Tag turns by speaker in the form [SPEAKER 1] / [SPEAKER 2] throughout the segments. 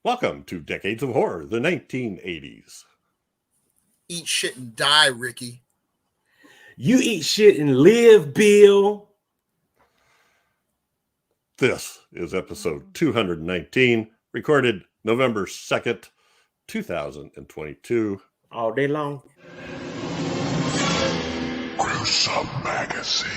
[SPEAKER 1] Welcome to Decades of Horror, the 1980s.
[SPEAKER 2] Eat shit and die, Ricky.
[SPEAKER 3] You eat shit and live, Bill.
[SPEAKER 1] This is episode 219, recorded November 2nd, 2022.
[SPEAKER 3] All day long.
[SPEAKER 4] Gruesome Magazine.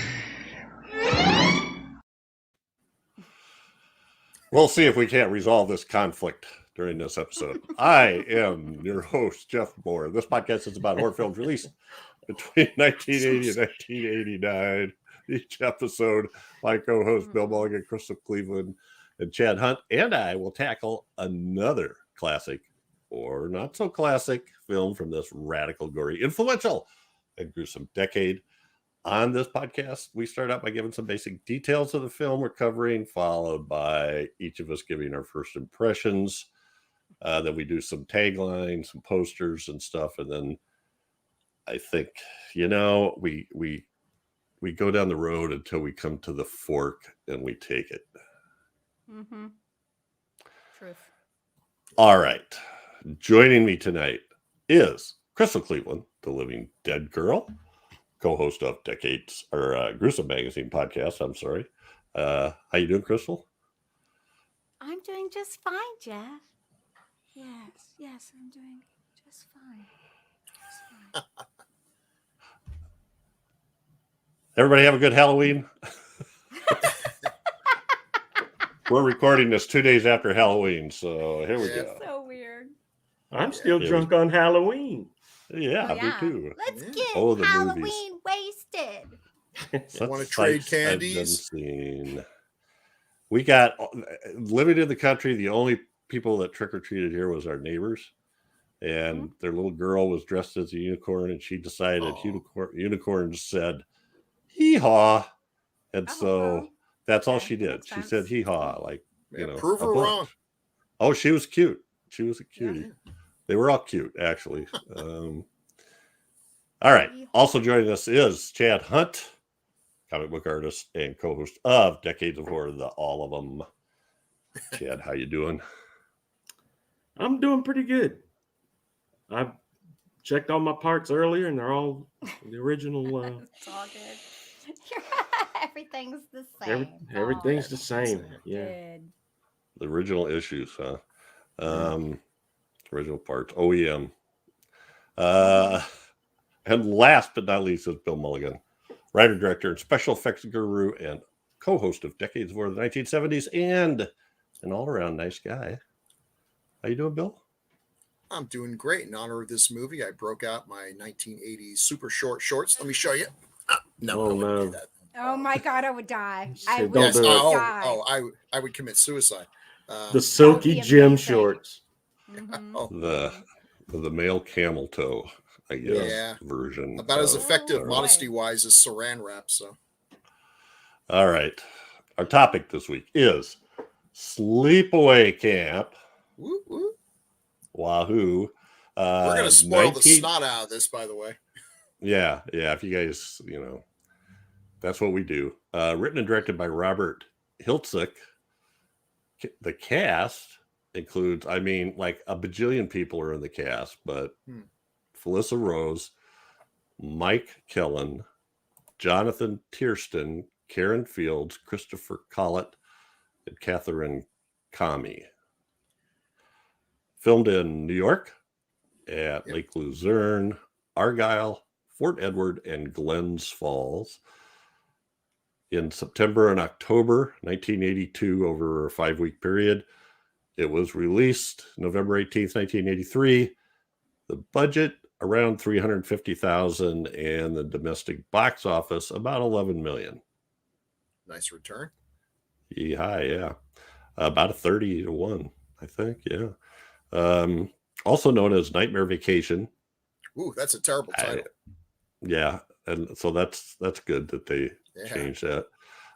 [SPEAKER 1] We'll see if we can't resolve this conflict during this episode. I am your host, Jeff Mohr. This podcast is about horror films released between 1980 and 1989. Each episode, my co-host Bill Mulligan, Crystal Cleveland, and Chad Hunt, and I will tackle another classic or not so classic film from this radical, gory, influential, and gruesome decade. On this podcast, we start out by giving some basic details of the film we're covering, followed by each of us giving our first impressions. Then we do some taglines, some posters and stuff, and then I think, we go down the road until we come to the fork and we take it.
[SPEAKER 5] Mm-hmm. Truth.
[SPEAKER 1] All right. Joining me tonight is Crystal Cleveland, the Living Dead Girl, co-host of Gruesome Magazine podcast. I'm sorry. How you doing, Crystal?
[SPEAKER 5] I'm doing just fine, Jeff. Yes, I'm doing just fine.
[SPEAKER 1] Everybody have a good Halloween? We're recording this 2 days after Halloween, so here we go.
[SPEAKER 5] So weird.
[SPEAKER 3] I'm still drunk on Halloween.
[SPEAKER 1] Yeah, me too.
[SPEAKER 5] Let's get
[SPEAKER 1] the
[SPEAKER 5] Halloween
[SPEAKER 1] movies.
[SPEAKER 5] wasted.
[SPEAKER 2] Want to trade
[SPEAKER 1] Sights I've been
[SPEAKER 2] candies?
[SPEAKER 1] seeing. We got, living in the country, the only people that trick-or-treated here was our neighbors. And their little girl was dressed as a unicorn, and she decided unicorn said, hee-haw. And so that's all she did. She said hee-haw,
[SPEAKER 2] Prove her wrong.
[SPEAKER 1] Oh, she was cute. She was a cutie. Yeah. They were all cute, actually. All right. Also joining us is Chad Hunt, comic book artist and co-host of Decades of Horror, the All of Them. Chad, how you doing?
[SPEAKER 3] I'm doing pretty good. I checked all my parts earlier, and they're all the original.
[SPEAKER 5] It's all good. Everything's the same.
[SPEAKER 3] Everything's the same. Yeah.
[SPEAKER 5] Good.
[SPEAKER 1] The original issues, huh? Original parts, OEM. And last but not least is Bill Mulligan, writer, director, and special effects guru, and co-host of Decades of Horror of the 1970s, and an all-around nice guy. How you doing, Bill?
[SPEAKER 2] I'm doing great. In honor of this movie, I broke out my 1980s super short shorts. Let me show you.
[SPEAKER 3] No.
[SPEAKER 5] Oh my God, I would die.
[SPEAKER 3] I would
[SPEAKER 5] die.
[SPEAKER 2] I would commit suicide.
[SPEAKER 3] The silky gym shorts.
[SPEAKER 5] Mm-hmm.
[SPEAKER 1] The male camel toe, I guess, version.
[SPEAKER 2] About as effective, modesty-wise, as saran wrap. So,
[SPEAKER 1] all right. Our topic this week is Sleepaway Camp.
[SPEAKER 2] Woo, woo.
[SPEAKER 1] Wahoo.
[SPEAKER 2] We're going to spoil the snot out of this, by the way.
[SPEAKER 1] Yeah. If you guys, that's what we do. Written and directed by Robert Hiltzik. The cast includes, a bajillion people are in the cast, but Felissa Rose, Mike Kellen, Jonathan Tiersten, Karen Fields, Christopher Collett, and Catherine Kami. Filmed in New York at Lake Luzerne, Argyle, Fort Edward, and Glens Falls. In September and October 1982, over a 5-week period. It was released November 18th, 1983. The budget around $350,000, and the domestic box office about $11 million.
[SPEAKER 2] Nice return.
[SPEAKER 1] Yeah. About a 30-1, I think. Yeah. Also known as Nightmare Vacation.
[SPEAKER 2] Ooh, that's a terrible title.
[SPEAKER 1] And so that's good that they changed that.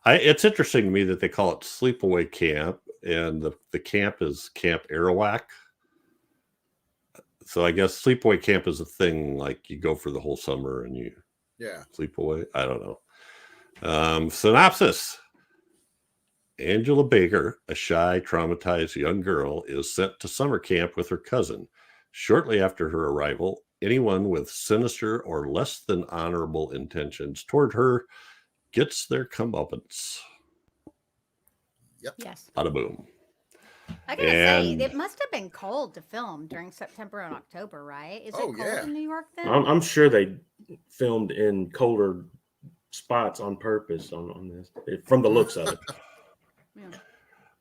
[SPEAKER 1] It's interesting to me that they call it Sleepaway Camp, and the camp is Camp Arawak. So I guess Sleepaway Camp is a thing, like you go for the whole summer and you sleep away. I don't know. Synopsis. Angela Baker, a shy, traumatized young girl, is sent to summer camp with her cousin. Shortly after her arrival, anyone with sinister or less than honorable intentions toward her gets their comeuppance.
[SPEAKER 5] Yes.
[SPEAKER 1] Bada boom.
[SPEAKER 5] I gotta say,
[SPEAKER 1] And
[SPEAKER 5] it must have been cold to film during September and October, right? Is it cold in New York then?
[SPEAKER 3] I'm sure they filmed in colder spots on purpose on this, from the looks of it.
[SPEAKER 5] Yeah.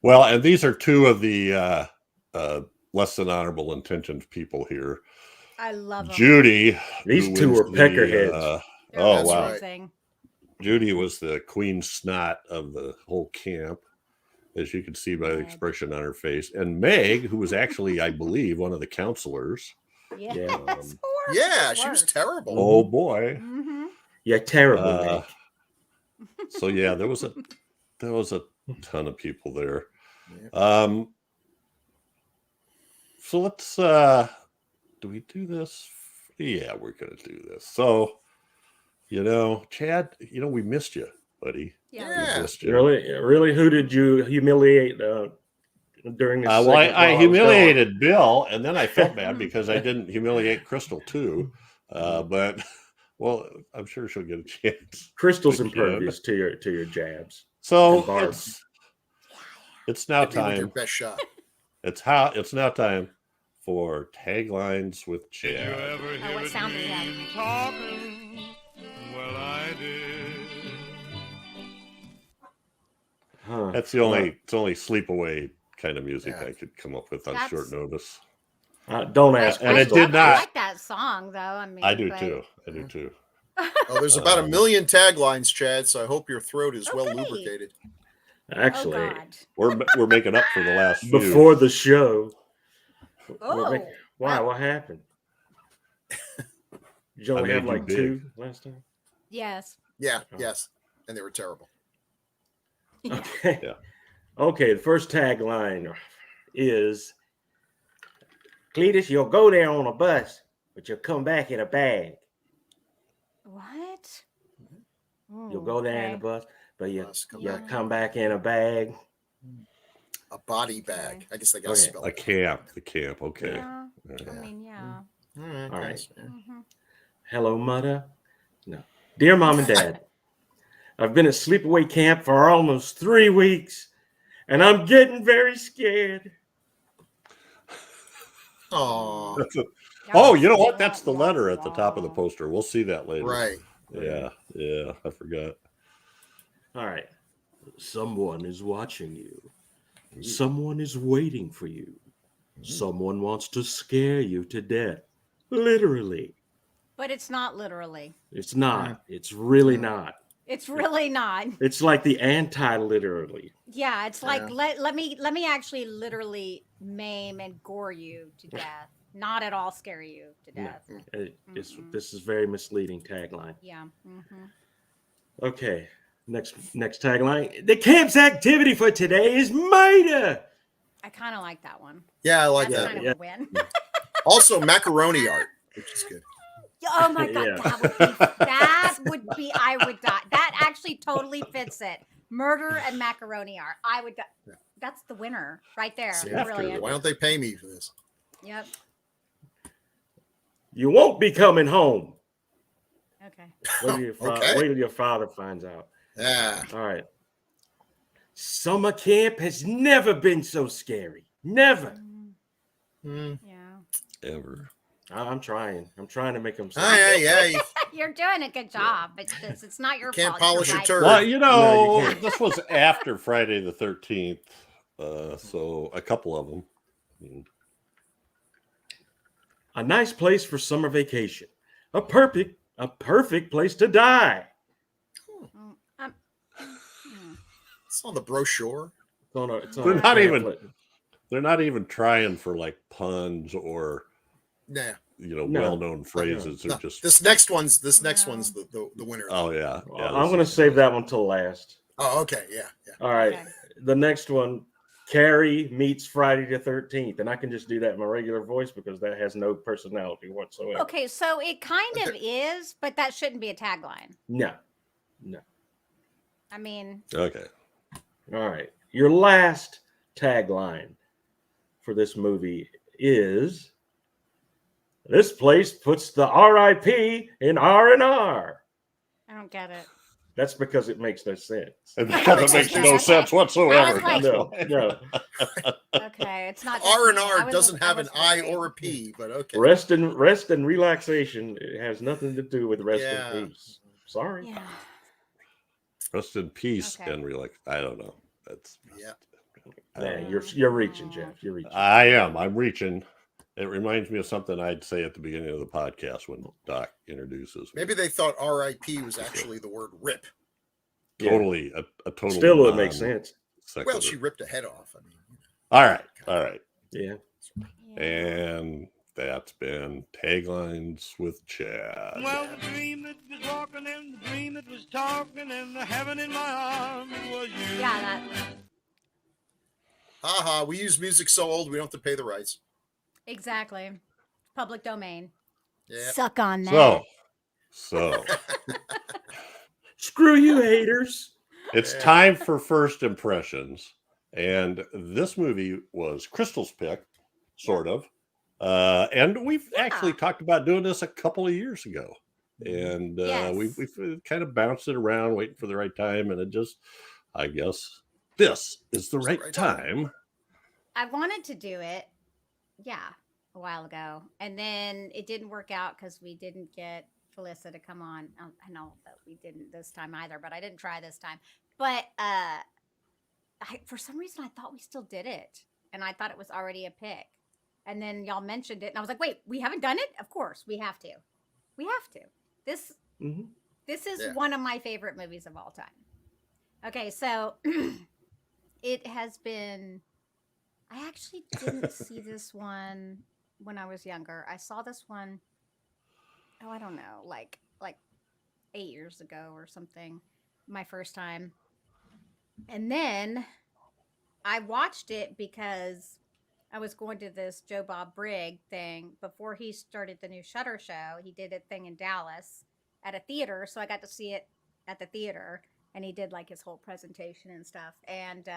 [SPEAKER 1] well, and these are two of the less than honorable intentions people here.
[SPEAKER 5] I love them.
[SPEAKER 1] Judy.
[SPEAKER 3] These
[SPEAKER 1] who
[SPEAKER 3] two
[SPEAKER 1] wins
[SPEAKER 3] were peckerheads.
[SPEAKER 1] Oh,
[SPEAKER 2] That's
[SPEAKER 1] wow.
[SPEAKER 2] right.
[SPEAKER 1] Judy was the queen snot of the whole camp, as you can see by the expression on her face. And Meg, who was actually, I believe, one of the counselors.
[SPEAKER 5] Yes.
[SPEAKER 3] Yeah.
[SPEAKER 2] Yeah, she was terrible.
[SPEAKER 1] Oh, boy.
[SPEAKER 5] Mm-hmm.
[SPEAKER 3] Yeah, terrible, Meg.
[SPEAKER 1] So, yeah, there was a ton of people there.
[SPEAKER 2] Yeah.
[SPEAKER 1] So let's, do we do this? Yeah, we're going to do this. So, Chad, we missed you, buddy.
[SPEAKER 5] Yeah.
[SPEAKER 1] We missed you.
[SPEAKER 3] Really, who did you humiliate during this
[SPEAKER 1] Well,
[SPEAKER 3] segment?
[SPEAKER 1] I
[SPEAKER 3] while was
[SPEAKER 1] humiliated Bill, and then I felt bad because I didn't humiliate Crystal too. But well, I'm sure she'll get a chance.
[SPEAKER 3] Crystal's
[SPEAKER 1] again.
[SPEAKER 3] impervious to your jabs.
[SPEAKER 1] So
[SPEAKER 3] And barbs.
[SPEAKER 1] it's now
[SPEAKER 2] Hit me with your
[SPEAKER 1] time.
[SPEAKER 2] best shot.
[SPEAKER 1] It's now time for taglines with
[SPEAKER 4] Did you
[SPEAKER 1] Chad.
[SPEAKER 4] ever hear
[SPEAKER 5] what
[SPEAKER 4] a
[SPEAKER 5] sound do we have?
[SPEAKER 4] dream talking? Well, I did.
[SPEAKER 3] Huh.
[SPEAKER 1] It's only Sleepaway kind of music
[SPEAKER 2] Yeah.
[SPEAKER 1] I could come up with on
[SPEAKER 5] That's-
[SPEAKER 1] short notice.
[SPEAKER 3] Don't ask.
[SPEAKER 1] And it
[SPEAKER 3] Crystal.
[SPEAKER 1] did not-
[SPEAKER 5] I like that song, though. I mean,
[SPEAKER 1] I do
[SPEAKER 5] but-
[SPEAKER 1] too. I do too.
[SPEAKER 2] Oh, there's about a million taglines, Chad. So I hope your throat is
[SPEAKER 5] Oh,
[SPEAKER 2] well
[SPEAKER 5] goody.
[SPEAKER 2] lubricated.
[SPEAKER 3] Actually,
[SPEAKER 5] Oh, God.
[SPEAKER 1] We're making up for the last few.
[SPEAKER 3] before the show.
[SPEAKER 5] Oh.
[SPEAKER 3] Why? What happened? Did you only
[SPEAKER 1] I
[SPEAKER 3] have
[SPEAKER 1] made you
[SPEAKER 3] like
[SPEAKER 1] big.
[SPEAKER 3] 2 last time?
[SPEAKER 5] Yes.
[SPEAKER 2] Yeah, yes. And they were terrible.
[SPEAKER 3] Okay.
[SPEAKER 1] Yeah.
[SPEAKER 3] Okay, the first tagline is Cletus, you'll go there on a bus, but you'll come back in a bag.
[SPEAKER 5] What?
[SPEAKER 3] You'll go there in a
[SPEAKER 5] okay.
[SPEAKER 3] bus, but you
[SPEAKER 2] Bus, come
[SPEAKER 3] you'll
[SPEAKER 5] back.
[SPEAKER 3] come back in a bag.
[SPEAKER 2] A body bag. I guess they got to
[SPEAKER 3] Okay.
[SPEAKER 2] spell
[SPEAKER 1] A
[SPEAKER 2] it.
[SPEAKER 1] camp. The camp. Okay.
[SPEAKER 5] Yeah.
[SPEAKER 1] Yeah.
[SPEAKER 5] I mean, yeah.
[SPEAKER 2] All right.
[SPEAKER 3] All right.
[SPEAKER 2] yes, yeah.
[SPEAKER 5] Mhm.
[SPEAKER 3] Hello, mother. No. Dear mom and dad, I've been at Sleepaway Camp for almost 3 weeks, and I'm getting very scared.
[SPEAKER 2] Aw,
[SPEAKER 1] Oh, you know what? That's the letter at the top of the poster. We'll see that later.
[SPEAKER 2] right.
[SPEAKER 1] Yeah. I forgot.
[SPEAKER 3] All right. Someone is watching you. Someone is waiting for you. Someone wants to scare you to death. Literally.
[SPEAKER 5] But it's not literally.
[SPEAKER 3] It's not. It's really not.
[SPEAKER 5] It's really not.
[SPEAKER 3] It's like the anti-literally.
[SPEAKER 5] Yeah, it's like
[SPEAKER 2] Yeah.
[SPEAKER 5] let me actually literally maim and gore you to death. Not at all scare you to
[SPEAKER 3] No.
[SPEAKER 5] death.
[SPEAKER 3] This is very misleading tagline.
[SPEAKER 5] Yeah. Mm-hmm.
[SPEAKER 3] Okay. Next tagline. The camp's activity for today is murder.
[SPEAKER 5] I kind of like that one.
[SPEAKER 2] Yeah, I like
[SPEAKER 5] That's
[SPEAKER 2] that.
[SPEAKER 5] kind of a win.
[SPEAKER 2] Also, macaroni art, which is good.
[SPEAKER 5] Oh my god,
[SPEAKER 3] Yeah.
[SPEAKER 5] that would be I would die. That actually totally fits it. Murder and macaroni art. I would die. That's the winner right there.
[SPEAKER 2] See,
[SPEAKER 5] Brilliant.
[SPEAKER 2] Why don't they pay me for this?
[SPEAKER 5] Yep.
[SPEAKER 3] You won't be coming home.
[SPEAKER 5] Okay.
[SPEAKER 3] Wait till
[SPEAKER 2] Okay.
[SPEAKER 3] wait till your father finds out.
[SPEAKER 2] Yeah.
[SPEAKER 3] All right. Summer camp has never been so scary. Never.
[SPEAKER 2] Mm.
[SPEAKER 5] Yeah.
[SPEAKER 1] Ever.
[SPEAKER 3] I'm trying. I'm trying to make them.
[SPEAKER 2] Yeah. You
[SPEAKER 5] You're doing a good job. It's not your
[SPEAKER 2] can't
[SPEAKER 5] fault.
[SPEAKER 2] polish
[SPEAKER 5] You're
[SPEAKER 2] a
[SPEAKER 5] right.
[SPEAKER 2] turd.
[SPEAKER 1] Well,
[SPEAKER 3] No, you can't.
[SPEAKER 1] this was after Friday the 13th. So a couple of them.
[SPEAKER 3] A nice place for summer vacation. A perfect place to die.
[SPEAKER 2] It's on the brochure.
[SPEAKER 3] It's on
[SPEAKER 1] They're
[SPEAKER 3] a
[SPEAKER 1] not even-
[SPEAKER 3] pamphlet.
[SPEAKER 1] They're not even trying for like puns or
[SPEAKER 2] Nah.
[SPEAKER 3] No.
[SPEAKER 1] well-known phrases.
[SPEAKER 2] No.
[SPEAKER 1] They're just
[SPEAKER 2] This next one's the winner.
[SPEAKER 1] oh yeah.
[SPEAKER 3] I'm going to save that one till last.
[SPEAKER 2] Oh, okay. Yeah.
[SPEAKER 3] All right.
[SPEAKER 5] Okay.
[SPEAKER 3] The next one, Carrie meets Friday the 13th. And I can just do that in my regular voice because that has no personality whatsoever.
[SPEAKER 5] Okay, so it kind of is, but that shouldn't be a tagline.
[SPEAKER 3] No.
[SPEAKER 5] I mean,
[SPEAKER 1] Okay.
[SPEAKER 3] All right. Your last tagline for this movie is, "This place puts the R.I.P. in R&R."
[SPEAKER 5] I don't get it.
[SPEAKER 3] That's because it makes no sense.
[SPEAKER 1] And because it makes no sense whatsoever.
[SPEAKER 5] I was
[SPEAKER 1] That's
[SPEAKER 3] No,
[SPEAKER 1] why.
[SPEAKER 3] no.
[SPEAKER 5] Okay, it's not
[SPEAKER 2] R and
[SPEAKER 5] just me. I
[SPEAKER 2] R
[SPEAKER 5] was-
[SPEAKER 2] doesn't
[SPEAKER 5] I
[SPEAKER 2] have an
[SPEAKER 5] was
[SPEAKER 2] I
[SPEAKER 5] worried.
[SPEAKER 2] or a P, but okay.
[SPEAKER 3] Rest and relaxation. It has nothing to do with rest
[SPEAKER 2] Yeah.
[SPEAKER 3] and peace. Sorry.
[SPEAKER 5] Yeah.
[SPEAKER 1] Rest in peace
[SPEAKER 5] Okay.
[SPEAKER 1] and relax. I don't know. That's
[SPEAKER 2] Yeah.
[SPEAKER 3] Man, you're reaching, Jeff. You're reaching.
[SPEAKER 1] I am. I'm reaching. It reminds me of something I'd say at the beginning of the podcast when Doc introduces me.
[SPEAKER 2] Maybe they thought R.I.P. was actually the word rip.
[SPEAKER 3] Yeah.
[SPEAKER 1] Totally a total.
[SPEAKER 3] Still would make sense.
[SPEAKER 2] Well, she ripped a head off. I mean,
[SPEAKER 1] All right.
[SPEAKER 3] Yeah.
[SPEAKER 5] Yeah.
[SPEAKER 1] And that's been Taglines with Chad.
[SPEAKER 4] Well, the dream that was walking and the dream that was talking and the heaven in my arms was you.
[SPEAKER 5] Yeah, that.
[SPEAKER 2] haha, we use music so old we don't have to pay the rights.
[SPEAKER 5] Exactly. Public domain.
[SPEAKER 2] Yeah.
[SPEAKER 5] Suck on that.
[SPEAKER 1] So
[SPEAKER 3] Screw you, haters.
[SPEAKER 1] it's time for first impressions. And this movie was Crystal's pick, sort of. And we've actually talked about doing this a couple of years ago. And we've kind of bounced it around, waiting for the right time. And it just, I guess, this is the right time.
[SPEAKER 5] I wanted to do it, a while ago. And then it didn't work out because we didn't get Felissa to come on. I know that we didn't this time either, but I didn't try this time. But for some reason, I thought we still did it. And I thought it was already a pick. And then y'all mentioned it. And I was like, wait, we haven't done it? Of course, we have to. We have to. This is one of my favorite movies of all time. Okay, so it has been... I actually didn't see this one when I was younger. I saw this one, I don't know, like 8 years ago or something, my first time. And then I watched it because I was going to this Joe Bob Brigg thing before he started the new Shudder show. He did a thing in Dallas at a theater, so I got to see it at the theater, and he did like his whole presentation and stuff. And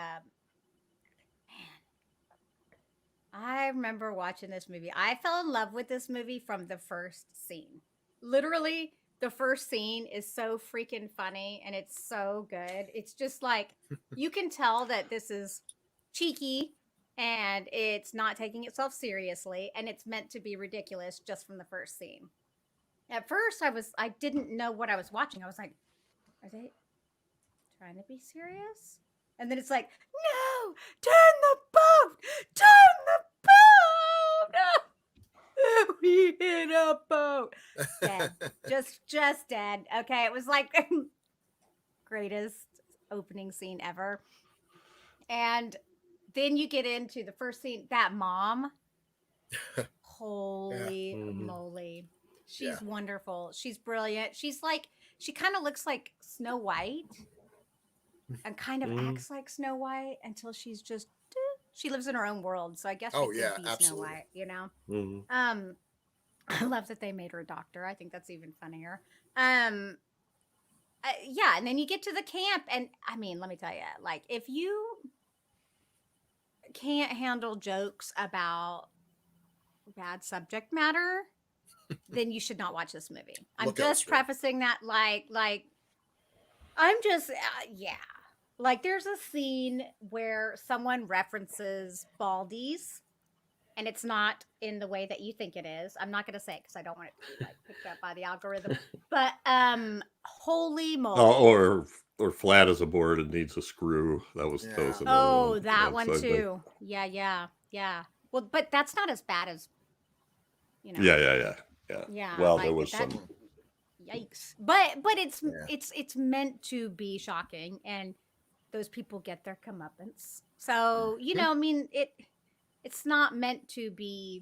[SPEAKER 5] I remember watching this movie. I fell in love with this movie from the first scene. Literally, the first scene is so freaking funny and it's so good. It's just like, you can tell that this is cheeky and it's not taking itself seriously and it's meant to be ridiculous just from the first scene. At first, I didn't know what I was watching. I was like, are they trying to be serious? And then it's like, no, turn the boat, no, we hit a boat. Dead, just dead. Okay, it was like greatest opening scene ever. And then you get into the first scene, that mom. Holy moly. She's wonderful. She's brilliant. She's like, she kind of looks like Snow White and kind of acts like Snow White until she's just, she lives in her own world. So I guess she could be absolutely. Snow White, you know? Mm-hmm. I love that they made her a doctor. I think that's even funnier. And then you get to the camp and I mean, let me tell you, like if you can't handle jokes about bad subject matter, then you should not watch this movie. I'm just prefacing that like I'm just like there's a scene where someone references Baldies and it's not in the way that you think it is. I'm not going to say it because I don't want it to be like picked up by the algorithm. But holy moly!
[SPEAKER 1] Or flat as a board and needs a screw. That was
[SPEAKER 5] that one too. Yeah. Well, but that's not as bad as you know.
[SPEAKER 1] Yeah. Well, like there was some.
[SPEAKER 5] Yikes! But it's meant to be shocking, and those people get their comeuppance. So you know, I mean it's not meant to be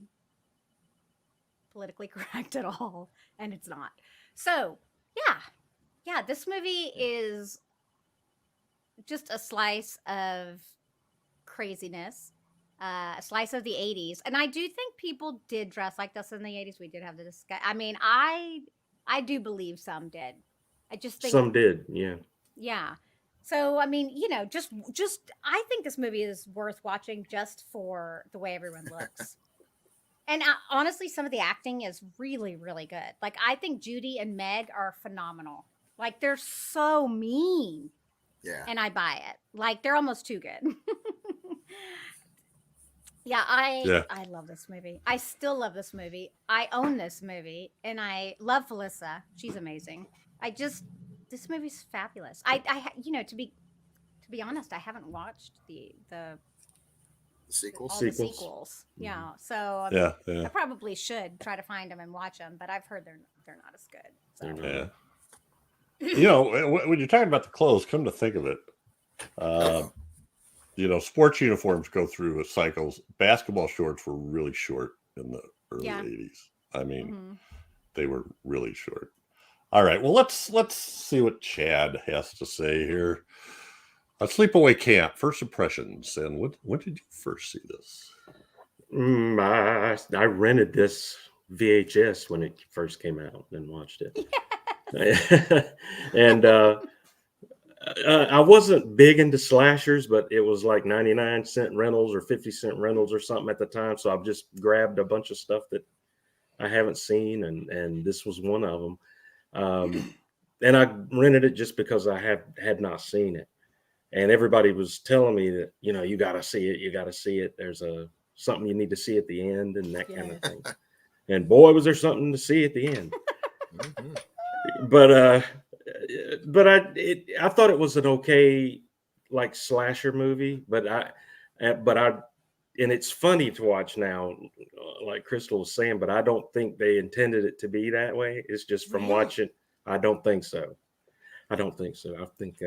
[SPEAKER 5] politically correct at all, and it's not. So yeah, this movie is just a slice of craziness, a slice of the 80s. And I do think people did dress like this in the 80s. We did have the discussion. I mean, I do believe some did. I just think
[SPEAKER 3] some did, yeah.
[SPEAKER 5] Yeah. So I mean, just I think this movie is worth watching just for the way everyone looks. And honestly, some of the acting is really, really good. Like, I think Judy and Meg are phenomenal. Like, they're so mean,
[SPEAKER 2] Yeah.
[SPEAKER 5] and I buy it. Like, they're almost too good. Yeah,
[SPEAKER 1] Yeah.
[SPEAKER 5] I love this movie. I still love this movie. I own this movie, and I love Felissa. She's amazing. This movie's fabulous. To be honest, I haven't watched the
[SPEAKER 2] Sequels.
[SPEAKER 5] all the
[SPEAKER 3] Sequels.
[SPEAKER 5] sequels. Yeah, so
[SPEAKER 1] Yeah.
[SPEAKER 5] I
[SPEAKER 1] Yeah.
[SPEAKER 5] probably should try to find them and watch them, but I've heard they're not as good. So.
[SPEAKER 3] They're not.
[SPEAKER 1] Yeah. When you're talking about the clothes, come to think of it, sports uniforms go through cycles. Basketball shorts were really short in the early
[SPEAKER 5] Yeah.
[SPEAKER 1] 80s. I mean,
[SPEAKER 5] Mhm.
[SPEAKER 1] they were really short. All right. Well, let's see what Chad has to say here. Sleepaway Camp, first impressions. And when did you first see this?
[SPEAKER 3] I rented this VHS when it first came out and watched it. And I wasn't big into slashers, but it was like 99-cent rentals or 50-cent rentals or something at the time. So I've just grabbed a bunch of stuff that I haven't seen, and this was one of them. And I rented it just because I had not seen it. And everybody was telling me that, you got to see it. You got to see it. There's something you need to see at the end and that kind of thing. And boy, was there something to see at the end.
[SPEAKER 2] Mm-hmm.
[SPEAKER 3] But I thought it was an okay, like, slasher movie. But and it's funny to watch now, like Crystal was saying. But I don't think they intended it to be that way. It's just from
[SPEAKER 5] Really?
[SPEAKER 3] watching. I don't think so. I think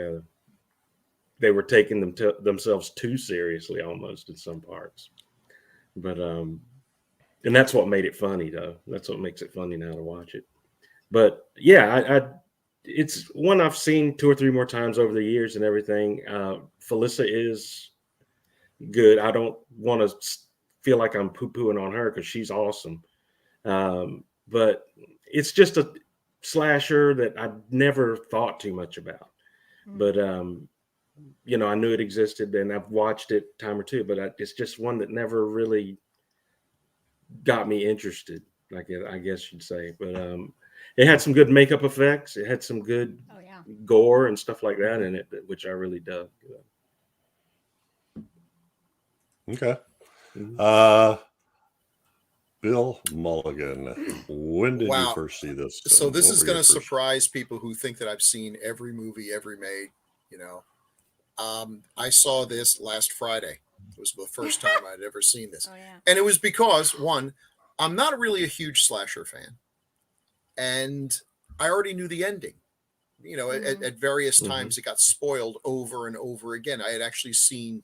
[SPEAKER 3] they were taking themselves too seriously almost in some parts. But and that's what made it funny, though. That's what makes it funny now to watch it. But yeah, it's one I've seen 2 or 3 more times over the years and everything. Felissa is good. I don't want to feel like I'm poo-pooing on her because she's awesome. But it's just a slasher that I never thought too much about. But I knew it existed and I've watched it a time or two, but it's just one that never really got me interested, I guess you'd say. But it had some good makeup effects. It had some good gore and stuff like that in it, which I really dug.
[SPEAKER 1] Okay. Bill Mulligan, when did you first see this?
[SPEAKER 2] So this is going to surprise people who think that I've seen every movie ever made. I saw this last Friday. It was the first time I'd ever seen this. And it was because, one, I'm not really a huge slasher fan. And I already knew the ending. At various times it got spoiled over and over again. I had actually seen,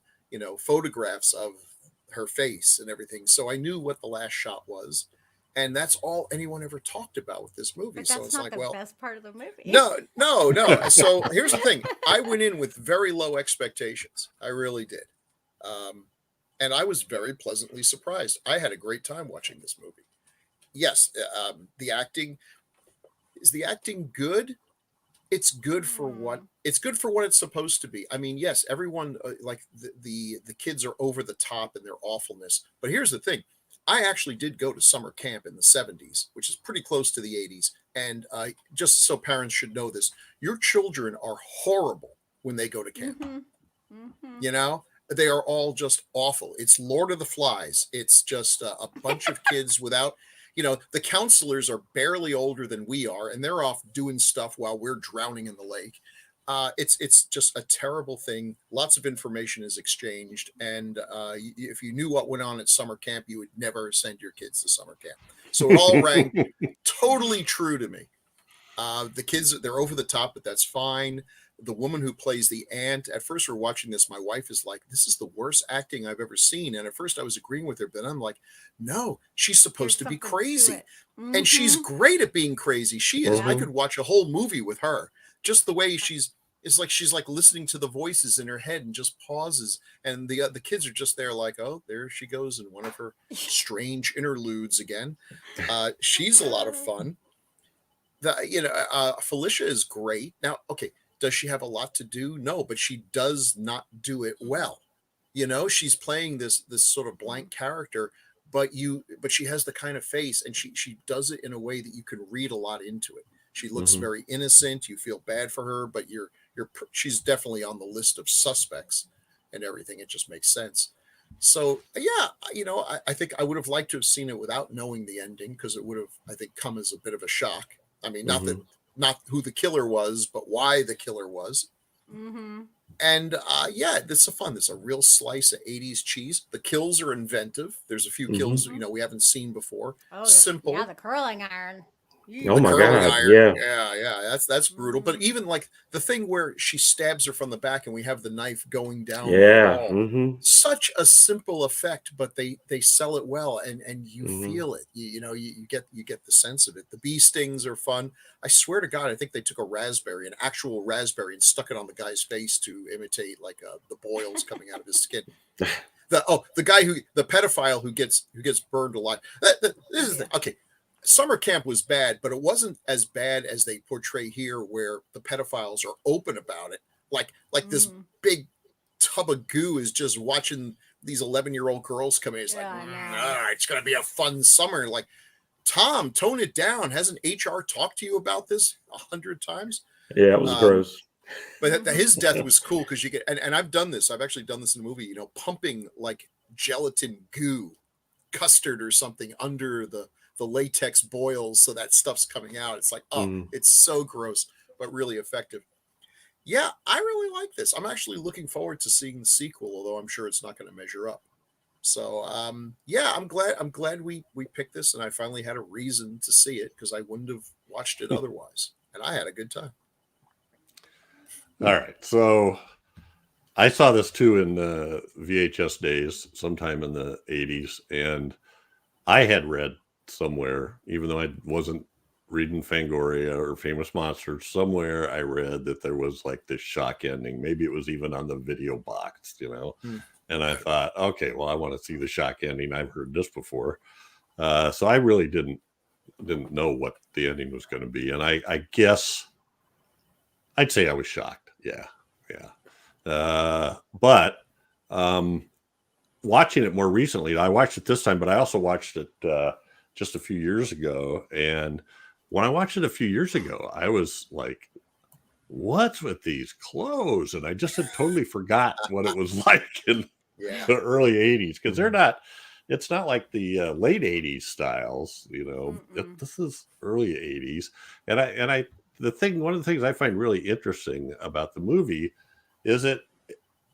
[SPEAKER 2] photographs of her face and everything. So I knew what the last shot was. And that's all anyone ever talked about with this movie.
[SPEAKER 5] But
[SPEAKER 2] so
[SPEAKER 5] that's
[SPEAKER 2] it's
[SPEAKER 5] not
[SPEAKER 2] like,
[SPEAKER 5] the best part of the movie.
[SPEAKER 2] No. So here's the thing. I went in with very low expectations. I really did. And I was very pleasantly surprised. I had a great time watching this movie. Yes, the acting good? It's good for what it's supposed to be. I mean, yes, everyone like the kids are over the top in their awfulness. But here's the thing. I actually did go to summer camp in the 70s, which is pretty close to the 80s. And just so parents should know this, your children are horrible when they go to camp. They are all just awful. It's Lord of the Flies. It's just a bunch of kids without, the counselors are barely older than we are, and they're off doing stuff while we're drowning in the lake. It's just a terrible thing. Lots of information is exchanged. And if you knew what went on at summer camp, you would never send your kids to summer camp. So it all rang totally true to me. The kids, they're over the top, but that's fine. The woman who plays the aunt, at first we're watching this, my wife is like, this is the worst acting I've ever seen. And at first I was agreeing with her, but I'm like, no, she's supposed to be crazy. And she's great at being crazy. She is. I could watch a whole movie with her. Just the way she's like listening to the voices in her head and just pauses. And the kids are just there like, oh, there she goes in one of her strange interludes again. She's a lot of fun. Felicia is great. Now, okay, Does she have a lot to do? No, but she does not do it well. You know, she's playing this sort of blank character, but she has the kind of face, and she does it in a way that you can read a lot into it. She looks
[SPEAKER 3] Mhm.
[SPEAKER 2] very innocent. You feel bad for her, but she's definitely on the list of suspects and everything. It just makes sense. So yeah, I think I would have liked to have seen it without knowing the ending, because it would have, I think, come as a bit of a shock. I mean,
[SPEAKER 3] Mhm.
[SPEAKER 2] not who the killer was, but why the killer was.
[SPEAKER 5] Mm-hmm.
[SPEAKER 2] And yeah, this is fun. There's a real slice of 80s cheese. The kills are inventive. There's a few kills, we haven't seen before.
[SPEAKER 5] Oh,
[SPEAKER 2] Simple.
[SPEAKER 5] yeah, the curling iron.
[SPEAKER 3] Oh my
[SPEAKER 2] curling
[SPEAKER 3] God,
[SPEAKER 2] iron.
[SPEAKER 3] yeah.
[SPEAKER 2] Yeah, that's brutal. But even like the thing where she stabs her from the back and we have the knife going down the
[SPEAKER 3] Yeah.
[SPEAKER 2] wall.
[SPEAKER 3] Mm-hmm.
[SPEAKER 2] Such a simple effect, but they sell it well, and you
[SPEAKER 3] Mhm.
[SPEAKER 2] feel it. You get the sense of it. The bee stings are fun. I swear to God, I think they took an actual raspberry, and stuck it on the guy's face to imitate like the boils coming out of his skin. The pedophile who gets burned alive. This is okay. Summer camp was bad, but it wasn't as bad as they portray here, where the pedophiles are open about it. Like this big tub of goo is just watching these 11-year-old girls come in. It's like, it's going to be a fun summer. Like, Tom, tone it down. Hasn't HR talked to you about this 100 times?
[SPEAKER 3] Yeah, it was gross.
[SPEAKER 2] But his death was cool, because you get, and I've done this. I've actually done this in a movie, pumping like gelatin goo, custard or something under the latex boils, so that stuff's coming out. It's like, it's so gross, but really effective. Yeah, I really like this. I'm actually looking forward to seeing the sequel, although I'm sure it's not going to measure up. So yeah, I'm glad we picked this, and I finally had a reason to see it, because I wouldn't have watched it otherwise. And I had a good time.
[SPEAKER 1] All right. So I saw this too in the VHS days, sometime in the 80s. And I had read somewhere, even though I wasn't reading Fangoria or Famous Monsters, somewhere I read that there was like this shock ending. Maybe it was even on the video box, And I thought, okay, well, I want to see the shock ending. I've heard this before. So I really didn't know what the ending was going to be. And I guess I'd say I was shocked. Yeah. But watching it more recently, I watched it this time, but I also watched it just a few years ago. And when I watched it a few years ago, I was like, what's with these clothes? And I just had totally forgot what it was like in the early 80s, because it's not like the late 80s styles, this is early 80s. And one of the things I find really interesting about the movie is that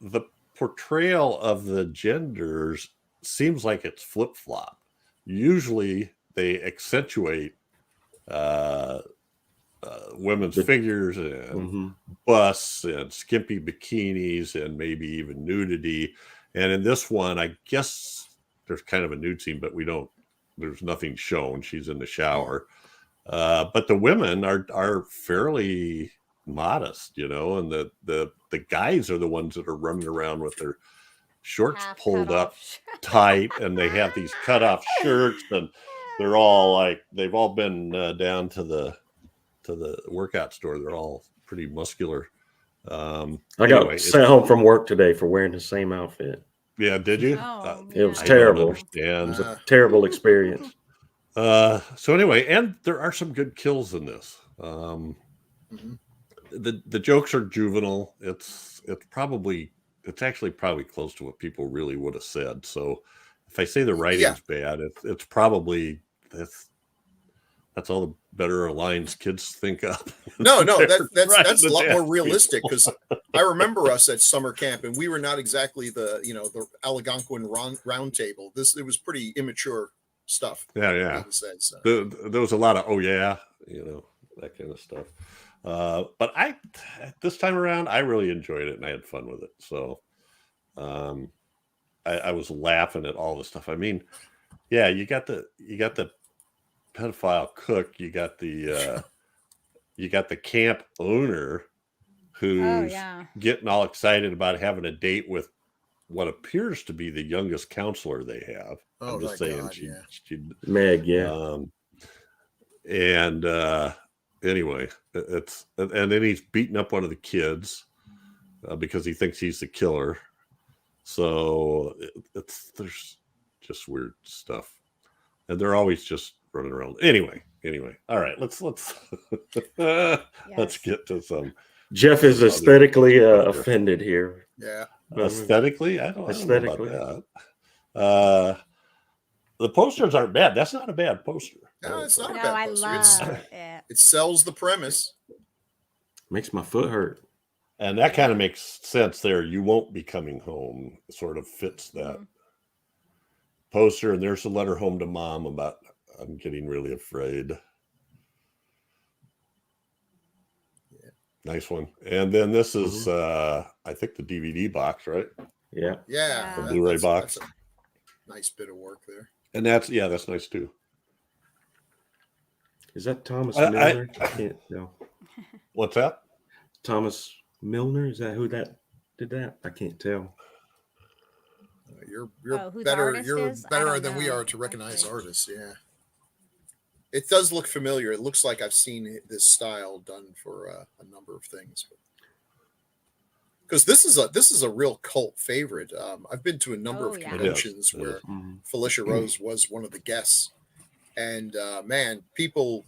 [SPEAKER 1] the portrayal of the genders seems like it's flip-flop. Usually they accentuate women's figures and busts and skimpy bikinis and maybe even nudity. And in this one, I guess there's kind of a nude scene, but there's nothing shown. She's in the shower. But the women are fairly modest, and the guys are the ones that are running around with their shorts pulled up tight, and they have these cut off shirts, and they're all like, they've all been down to the workout store. They're all pretty muscular.
[SPEAKER 3] I got sent home from work today for wearing the same outfit.
[SPEAKER 1] Yeah, did you?
[SPEAKER 3] It was terrible.
[SPEAKER 1] It
[SPEAKER 3] was a terrible experience.
[SPEAKER 1] So anyway, and there are some good kills in this. The jokes are juvenile. It's actually probably close to what people really would have said. So if I say the writing's bad, it's probably that's all the better lines kids think up.
[SPEAKER 2] No, that's a lot more realistic, because I remember us at summer camp, and we were not exactly the Algonquin round table. It was pretty immature stuff.
[SPEAKER 1] Yeah.
[SPEAKER 2] Said, so.
[SPEAKER 1] There was a lot of that kind of stuff. But this time around, I really enjoyed it, and I had fun with it. So I was laughing at all the stuff. I mean, yeah, you got the pedophile cook, you got the camp owner who's getting all excited about having a date with what appears to be the youngest counselor they have. I'm just saying,
[SPEAKER 2] God,
[SPEAKER 3] Meg,
[SPEAKER 1] anyway, it's and then he's beating up one of the kids because he thinks he's the killer. So there's just weird stuff, and they're always just running around. Anyway, all right, let's let's get to some.
[SPEAKER 3] Jeff is aesthetically offended here.
[SPEAKER 2] Yeah.
[SPEAKER 1] Aesthetically, I don't know about that. The posters aren't bad. That's not a bad poster.
[SPEAKER 2] No, it's not a
[SPEAKER 5] No,
[SPEAKER 2] bad
[SPEAKER 5] I
[SPEAKER 2] poster.
[SPEAKER 5] love it.
[SPEAKER 2] It sells the premise.
[SPEAKER 3] Makes my foot hurt.
[SPEAKER 1] And that kind of makes sense there. You won't be coming home. Sort of fits that poster. And there's a letter home to mom about I'm getting really afraid. Yeah. Nice one. And then this is I think the DVD box, right?
[SPEAKER 3] Yeah.
[SPEAKER 2] Yeah.
[SPEAKER 1] The Blu-ray box.
[SPEAKER 2] That's a nice bit of work there.
[SPEAKER 1] And that's nice too.
[SPEAKER 3] Is that Thomas Milner? I can't tell.
[SPEAKER 1] What's that?
[SPEAKER 3] Thomas Milner? Is that who that did that? I can't tell.
[SPEAKER 2] You're
[SPEAKER 5] who the
[SPEAKER 2] better.
[SPEAKER 5] artist
[SPEAKER 2] You're
[SPEAKER 5] is? I
[SPEAKER 2] better
[SPEAKER 5] don't
[SPEAKER 2] than we
[SPEAKER 5] know.
[SPEAKER 2] are to recognize
[SPEAKER 5] Okay.
[SPEAKER 2] artists. Yeah. It does look familiar. It looks like I've seen this style done for a number of things. Because this is a real cult favorite. I've been to a number of
[SPEAKER 5] yeah.
[SPEAKER 2] conventions
[SPEAKER 1] It is.
[SPEAKER 2] where
[SPEAKER 3] Mhm.
[SPEAKER 2] Felicia Rose was one of the guests, and man, people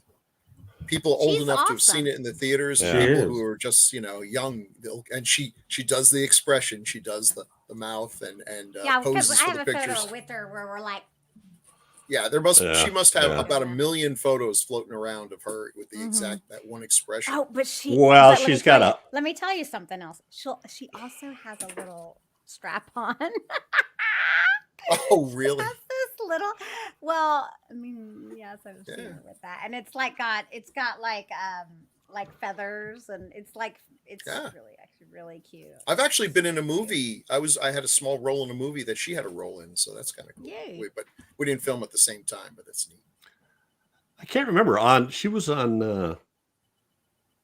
[SPEAKER 2] old
[SPEAKER 5] She's
[SPEAKER 2] enough to have seen
[SPEAKER 5] awesome.
[SPEAKER 2] it in the theaters,
[SPEAKER 1] Yeah.
[SPEAKER 2] and
[SPEAKER 3] She
[SPEAKER 2] people
[SPEAKER 3] is.
[SPEAKER 2] who are just young, and she does the expression, she does the mouth, and
[SPEAKER 5] Yeah, because
[SPEAKER 2] poses
[SPEAKER 5] I
[SPEAKER 2] for
[SPEAKER 5] have
[SPEAKER 2] the
[SPEAKER 5] a
[SPEAKER 2] pictures.
[SPEAKER 5] photo with her where we're like,
[SPEAKER 2] Yeah, she must have about 1 million photos floating around of her with the exact that one expression.
[SPEAKER 5] oh, but she.
[SPEAKER 1] Well,
[SPEAKER 5] but let me
[SPEAKER 1] she's
[SPEAKER 5] tell
[SPEAKER 1] got
[SPEAKER 5] you-
[SPEAKER 1] a-
[SPEAKER 5] Let me tell you something else. She also has a little strap on.
[SPEAKER 2] Oh, really?
[SPEAKER 5] Has this little. Well, I mean, yes, I've seen
[SPEAKER 2] Yeah.
[SPEAKER 5] her with that, and it's got like feathers, and it's
[SPEAKER 2] Yeah.
[SPEAKER 5] really cute.
[SPEAKER 2] I've actually been in a movie. I had a small role in a movie that she had a role in, so that's kind of cool.
[SPEAKER 5] Yay.
[SPEAKER 2] But we didn't film at the same time, but that's neat.
[SPEAKER 1] I can't remember. She was on the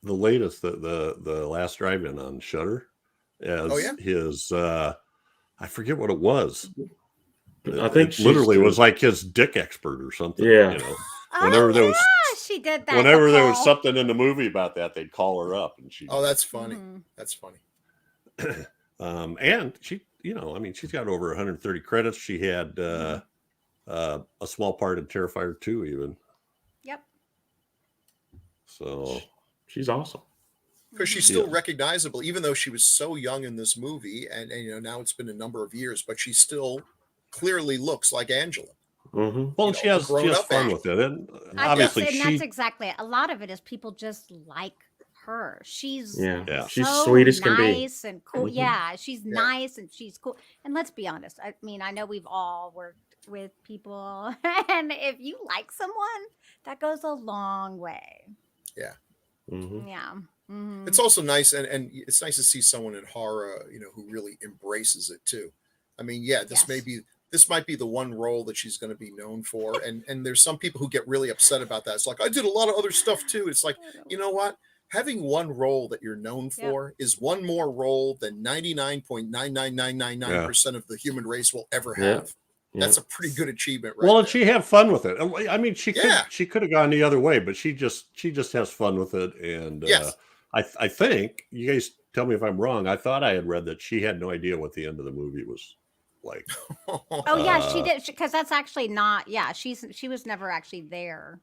[SPEAKER 1] latest, the last drive-in on Shudder as his. I forget what it was.
[SPEAKER 3] I think
[SPEAKER 1] it literally
[SPEAKER 3] she's
[SPEAKER 1] was like his dick expert or something.
[SPEAKER 3] Yeah.
[SPEAKER 1] You know, whenever there was
[SPEAKER 5] she did that.
[SPEAKER 1] whenever there was
[SPEAKER 5] Nicole.
[SPEAKER 1] something in the movie about that, they'd call her up and she.
[SPEAKER 2] Oh, that's funny.
[SPEAKER 5] Mhm.
[SPEAKER 2] That's funny.
[SPEAKER 1] And she, she's got over 130 credits. She had a small part in Terrifier 2 even.
[SPEAKER 5] Yep.
[SPEAKER 1] So
[SPEAKER 3] she's awesome.
[SPEAKER 2] Because she's still recognizable, even though she was so young in this movie, and now it's been a number of years, but she still clearly looks like Angela.
[SPEAKER 3] Mm-hmm.
[SPEAKER 1] Well, she has
[SPEAKER 2] grown-up
[SPEAKER 1] fun
[SPEAKER 2] Angela.
[SPEAKER 1] with it, and
[SPEAKER 5] I
[SPEAKER 1] obviously
[SPEAKER 5] guess, and
[SPEAKER 1] she.
[SPEAKER 5] that's exactly it. A lot of it is people just like her. She's
[SPEAKER 3] Yeah. She's
[SPEAKER 5] so
[SPEAKER 3] sweet as can be.
[SPEAKER 5] nice and cool.
[SPEAKER 3] Mhm.
[SPEAKER 5] Yeah, she's nice and she's cool. And let's be honest. I mean, I know we've all worked with people, and if you like someone, that goes a long way.
[SPEAKER 2] Yeah.
[SPEAKER 3] Mm-hmm.
[SPEAKER 5] Yeah. Mhm.
[SPEAKER 2] It's also nice, and it's nice to see someone in horror, who really embraces it too. I mean, this might be the one role that she's going to be known for, and there's some people who get really upset about that. It's like, I did a lot of other stuff too. It's like, you know what? Having one role that you're known for is one more role than 99.99999% of the human race will ever have.
[SPEAKER 3] Yeah.
[SPEAKER 2] That's a pretty good achievement, right?
[SPEAKER 1] Well, and
[SPEAKER 2] there.
[SPEAKER 1] she had fun with it. I mean, she
[SPEAKER 2] Yeah.
[SPEAKER 1] could have gone the other way, but she just has fun with it. And
[SPEAKER 2] Yes.
[SPEAKER 1] I think, you guys tell me if I'm wrong, I thought I had read that she had no idea what the end of the movie was like.
[SPEAKER 5] Oh yeah, she did, because that's actually not. Yeah, she was never actually there.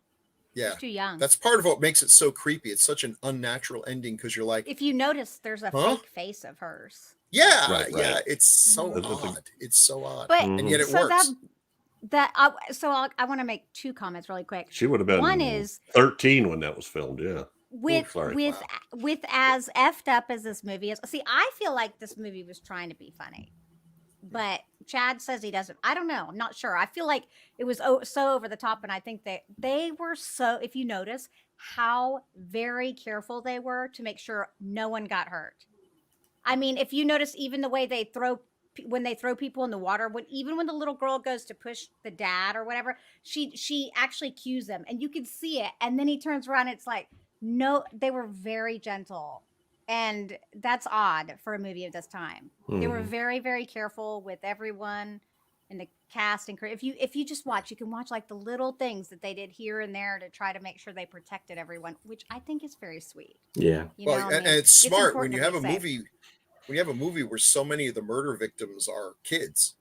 [SPEAKER 2] Yeah.
[SPEAKER 5] She's too young.
[SPEAKER 2] That's part of what makes it so creepy. It's such an unnatural ending because you're like,
[SPEAKER 5] If you notice, there's a
[SPEAKER 2] Huh?
[SPEAKER 5] fake face of hers.
[SPEAKER 2] yeah,
[SPEAKER 1] Right,
[SPEAKER 2] yeah.
[SPEAKER 1] right.
[SPEAKER 2] It's so
[SPEAKER 1] Mhm.
[SPEAKER 2] odd. It's so odd.
[SPEAKER 5] But
[SPEAKER 2] And yet it
[SPEAKER 5] so
[SPEAKER 2] works.
[SPEAKER 5] I want to make two comments really quick.
[SPEAKER 1] She would have been
[SPEAKER 5] One is
[SPEAKER 1] 13 when that was filmed. Yeah.
[SPEAKER 5] with
[SPEAKER 1] sorry.
[SPEAKER 5] with as effed up as this movie is. See, I feel like this movie was trying to be funny, but Chad says he doesn't. I don't know. I'm not sure. I feel like it was so over the top, and I think that they were so. If you notice how very careful they were to make sure no one got hurt. I mean, if you notice, even the way they throw people in the water, even when the little girl goes to push the dad or whatever, she actually cues them, and you can see it. And then he turns around, and it's like, no, they were very gentle, and that's odd for a movie of this time. They were very, very careful with everyone, and the cast and crew. If you just watch, you can watch like the little things that they did here and there to try to make sure they protected everyone, which I think is very sweet.
[SPEAKER 3] Yeah.
[SPEAKER 5] You know,
[SPEAKER 2] Well,
[SPEAKER 5] I mean,
[SPEAKER 2] and it's smart when
[SPEAKER 5] important
[SPEAKER 2] you
[SPEAKER 5] to
[SPEAKER 2] have
[SPEAKER 5] be
[SPEAKER 2] a
[SPEAKER 5] safe.
[SPEAKER 2] movie. When you have a movie where so many of the murder victims are kids,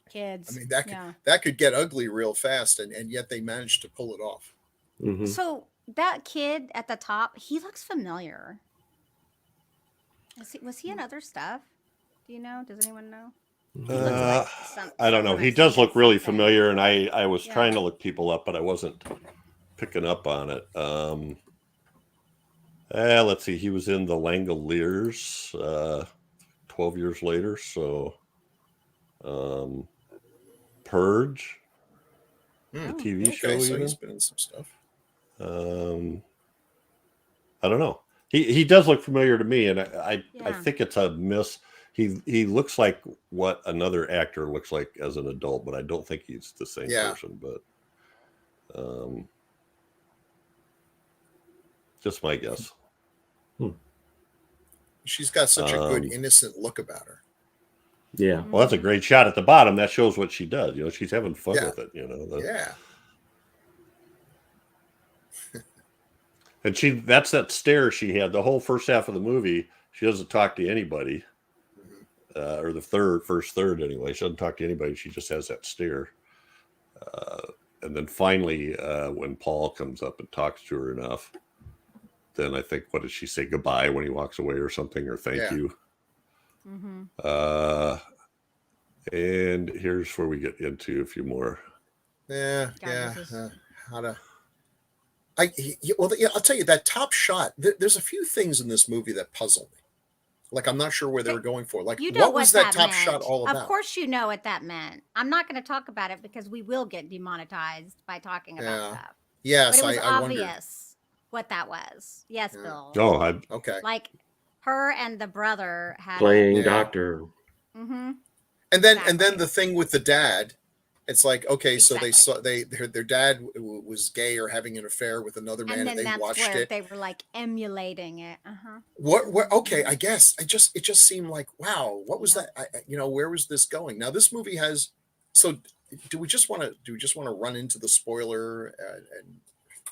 [SPEAKER 5] Kids.
[SPEAKER 2] I mean
[SPEAKER 5] yeah.
[SPEAKER 2] that could get ugly real fast, and yet they managed to pull it off.
[SPEAKER 3] Mhm.
[SPEAKER 5] So that kid at the top, he looks familiar. Was he in other stuff? Do you know? Does anyone know? He looks like
[SPEAKER 1] I don't know.
[SPEAKER 5] someone
[SPEAKER 1] He
[SPEAKER 5] I've
[SPEAKER 1] does
[SPEAKER 5] seen in
[SPEAKER 1] look really
[SPEAKER 5] something.
[SPEAKER 1] familiar, and I was
[SPEAKER 5] Yeah.
[SPEAKER 1] trying to look people up, but I wasn't picking up on it. Let's see. He was in The Langoliers 12 years later. So Purge, the TV
[SPEAKER 2] Okay,
[SPEAKER 1] show,
[SPEAKER 2] so
[SPEAKER 1] even.
[SPEAKER 2] he's been in some stuff.
[SPEAKER 1] I don't know. He does look familiar to me, and I
[SPEAKER 5] Yeah.
[SPEAKER 1] think it's a miss. He looks like what another actor looks like as an adult, but I don't think he's the same
[SPEAKER 2] Yeah.
[SPEAKER 1] person. But just my guess.
[SPEAKER 2] She's got such a good
[SPEAKER 1] Um,
[SPEAKER 2] innocent look about her.
[SPEAKER 3] Yeah.
[SPEAKER 1] Well, that's a great shot at the bottom. That shows what she does. You know, she's having fun
[SPEAKER 2] Yeah.
[SPEAKER 1] with it. You know.
[SPEAKER 2] Yeah.
[SPEAKER 1] And that's that stare she had the whole first half of the movie. She doesn't talk to anybody, or the first third anyway. She doesn't talk to anybody. She just has that stare. And then finally, when Paul comes up and talks to her enough, then I think, what did she say? Goodbye when he walks away or something, or thank
[SPEAKER 2] Yeah.
[SPEAKER 1] you.
[SPEAKER 5] Mm-hmm.
[SPEAKER 1] And here's where we get into a few more.
[SPEAKER 2] Yeah.
[SPEAKER 5] God,
[SPEAKER 2] Yeah.
[SPEAKER 5] this is-
[SPEAKER 2] How to. I'll tell you that top shot. There's a few things in this movie that puzzle me. Like, I'm not sure where they were going for. Like,
[SPEAKER 5] You know
[SPEAKER 2] what was that top
[SPEAKER 5] meant.
[SPEAKER 2] shot all about?
[SPEAKER 5] Of course, you know what that meant. I'm not going to talk about it because we will get demonetized by talking about
[SPEAKER 2] Yeah.
[SPEAKER 5] stuff.
[SPEAKER 2] Yes,
[SPEAKER 5] But it was
[SPEAKER 2] I wondered.
[SPEAKER 5] obvious what that was. Yes,
[SPEAKER 2] Yeah.
[SPEAKER 5] Bill.
[SPEAKER 1] Oh,
[SPEAKER 2] Okay.
[SPEAKER 5] Like her and the brother had
[SPEAKER 3] Playing
[SPEAKER 2] Yeah.
[SPEAKER 3] doctor.
[SPEAKER 5] Mm-hmm.
[SPEAKER 2] And then
[SPEAKER 5] Exactly.
[SPEAKER 2] the thing with the dad, it's like, okay, so
[SPEAKER 5] Exactly.
[SPEAKER 2] they saw their dad was gay or having an affair with another man,
[SPEAKER 5] And
[SPEAKER 2] and
[SPEAKER 5] then
[SPEAKER 2] they
[SPEAKER 5] that's
[SPEAKER 2] watched
[SPEAKER 5] where
[SPEAKER 2] it.
[SPEAKER 5] they were like emulating it. Uh-huh.
[SPEAKER 2] What? Okay, I guess it just seemed like, wow, what was
[SPEAKER 5] Yeah.
[SPEAKER 2] that? Where was this going? Now this movie has. So, do we just want to run into the spoiler? And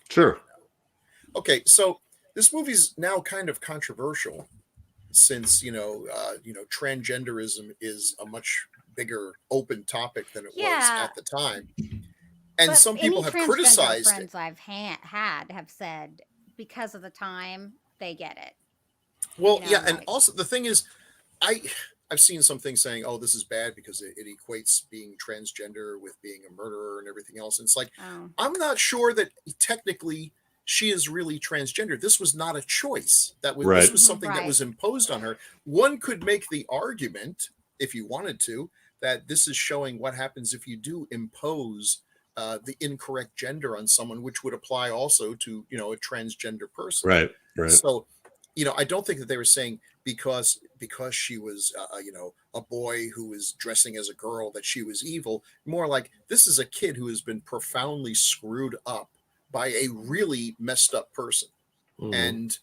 [SPEAKER 1] sure.
[SPEAKER 2] okay, so this movie's now kind of controversial, since transgenderism is a much bigger open topic than it was
[SPEAKER 5] Yeah.
[SPEAKER 2] at the time, and
[SPEAKER 5] But
[SPEAKER 2] some people
[SPEAKER 5] any
[SPEAKER 2] have
[SPEAKER 5] transgender
[SPEAKER 2] criticized it.
[SPEAKER 5] friends I've had have said because of the time they get it.
[SPEAKER 2] Well,
[SPEAKER 5] you know,
[SPEAKER 2] yeah, and
[SPEAKER 5] like-
[SPEAKER 2] also the thing is, I've seen some things saying, oh, this is bad because it equates being transgender with being a murderer and everything else. And it's like,
[SPEAKER 5] Oh.
[SPEAKER 2] I'm not sure that technically she is really transgender. This was not a choice. This
[SPEAKER 1] Right.
[SPEAKER 2] was something that
[SPEAKER 5] Right.
[SPEAKER 2] was imposed on her. One could make the argument, if you wanted to, that this is showing what happens if you do impose the incorrect gender on someone, which would apply also to a transgender person.
[SPEAKER 1] Right.
[SPEAKER 2] So, I don't think that they were saying because she was a boy who was dressing as a girl that she was evil. More like, this is a kid who has been profoundly screwed up by a really messed up person.
[SPEAKER 3] Mhm.
[SPEAKER 2] And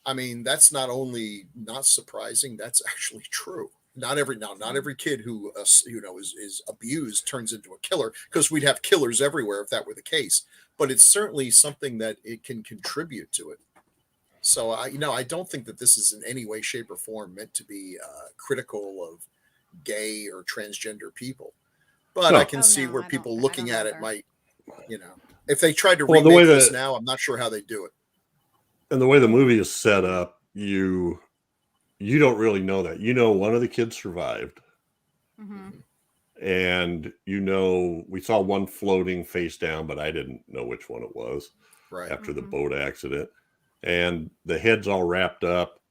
[SPEAKER 2] I mean, that's not only not surprising, that's actually true. Not every kid who is abused turns into a killer, because we'd have killers everywhere if that were the case. But it's certainly something that it can contribute to it. So I don't think that this is in any way, shape, or form meant to be critical of gay or transgender people. But
[SPEAKER 1] No.
[SPEAKER 2] I can
[SPEAKER 5] Oh,
[SPEAKER 2] see
[SPEAKER 5] no,
[SPEAKER 2] where
[SPEAKER 5] I
[SPEAKER 2] people
[SPEAKER 5] don't- I
[SPEAKER 2] looking
[SPEAKER 5] don't
[SPEAKER 2] at it
[SPEAKER 5] either.
[SPEAKER 2] might, if they tried to
[SPEAKER 1] Well, the
[SPEAKER 2] remake
[SPEAKER 1] way
[SPEAKER 2] this
[SPEAKER 1] that-
[SPEAKER 2] now, I'm not sure how they do it.
[SPEAKER 1] And the way the movie is set up, you don't really know that. One of the kids survived,
[SPEAKER 5] Mm-hmm.
[SPEAKER 1] and we saw one floating face down, but I didn't know which one it was
[SPEAKER 2] Right.
[SPEAKER 1] after the
[SPEAKER 5] Mhm.
[SPEAKER 1] boat accident. And the head's all wrapped up,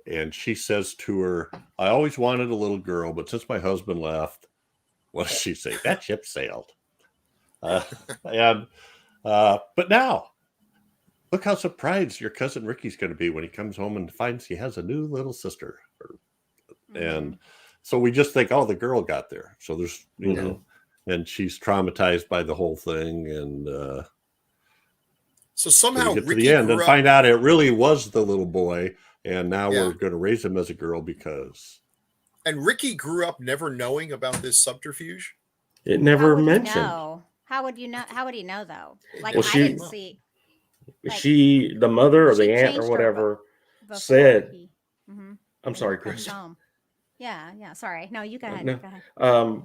[SPEAKER 1] and she says to her, I always wanted a little girl, but since my husband left, what does she say? That ship sailed. But now, look how surprised your cousin Ricky's going to be when he comes home and finds he has a new little sister. And so we just think, oh, the girl got there. So there's, and she's traumatized by the whole thing. And
[SPEAKER 2] So
[SPEAKER 1] so
[SPEAKER 2] somehow
[SPEAKER 1] we get to
[SPEAKER 2] Ricky
[SPEAKER 1] the end
[SPEAKER 2] grew
[SPEAKER 1] and
[SPEAKER 2] up.
[SPEAKER 1] find out it really was the little boy. And now
[SPEAKER 2] Yeah.
[SPEAKER 1] we're going to raise him as a girl because.
[SPEAKER 2] And Ricky grew up never knowing about this subterfuge.
[SPEAKER 3] It
[SPEAKER 5] How
[SPEAKER 3] never
[SPEAKER 5] would he
[SPEAKER 3] mentioned.
[SPEAKER 5] know? How would you know? How would he know though? Like
[SPEAKER 3] Well,
[SPEAKER 5] I
[SPEAKER 3] she-
[SPEAKER 5] didn't see. Like,
[SPEAKER 3] The mother or
[SPEAKER 5] she
[SPEAKER 3] the aunt or
[SPEAKER 5] changed her
[SPEAKER 3] whatever
[SPEAKER 5] before
[SPEAKER 3] said,
[SPEAKER 5] he. Mhm.
[SPEAKER 3] I'm
[SPEAKER 5] When
[SPEAKER 3] sorry,
[SPEAKER 5] he comes
[SPEAKER 3] Chris.
[SPEAKER 5] home. Yeah. Sorry. No, you go ahead.
[SPEAKER 3] No.
[SPEAKER 5] Go ahead.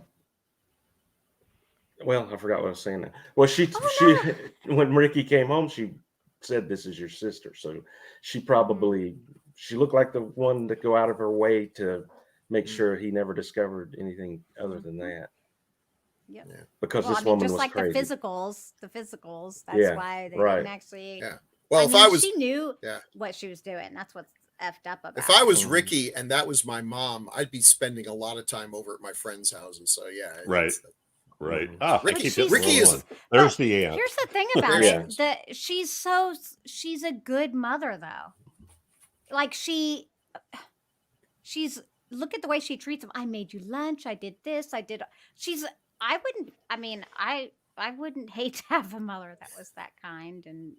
[SPEAKER 3] Well, I forgot what I was saying now. Well, she
[SPEAKER 5] Oh,
[SPEAKER 3] when Ricky came home, she said, "This is your sister." So she probably she looked like the one to go out of her way to make sure he never discovered anything other than that.
[SPEAKER 5] Yep.
[SPEAKER 2] Yeah.
[SPEAKER 3] Because
[SPEAKER 5] Well,
[SPEAKER 3] this
[SPEAKER 5] I mean,
[SPEAKER 3] woman
[SPEAKER 5] just
[SPEAKER 3] was
[SPEAKER 5] like
[SPEAKER 3] crazy.
[SPEAKER 5] the physicals. That's
[SPEAKER 3] Yeah,
[SPEAKER 5] why they
[SPEAKER 3] right.
[SPEAKER 5] didn't actually.
[SPEAKER 2] Yeah. Well,
[SPEAKER 5] I
[SPEAKER 2] if
[SPEAKER 5] mean,
[SPEAKER 2] I was
[SPEAKER 5] she knew
[SPEAKER 2] yeah.
[SPEAKER 5] what she was doing. That's what's effed up about
[SPEAKER 2] If I
[SPEAKER 5] it.
[SPEAKER 2] was
[SPEAKER 3] Mhm.
[SPEAKER 2] Ricky and that was my mom, I'd be spending a lot of time over at my friends' houses. So yeah,
[SPEAKER 1] Right.
[SPEAKER 2] it's-
[SPEAKER 1] Right.
[SPEAKER 3] Mhm.
[SPEAKER 1] Ah, I
[SPEAKER 2] Ricky-
[SPEAKER 1] keep hitting
[SPEAKER 2] Ricky
[SPEAKER 1] the
[SPEAKER 2] is-
[SPEAKER 1] wrong one. There's
[SPEAKER 5] But
[SPEAKER 1] the aunt.
[SPEAKER 5] here's the thing about
[SPEAKER 2] There
[SPEAKER 5] it:
[SPEAKER 2] she
[SPEAKER 5] that she's a good mother, though. Like she's look at the way she treats him. I made you lunch. I did this. I did. I wouldn't. I mean, I wouldn't hate to have a mother that was that kind, and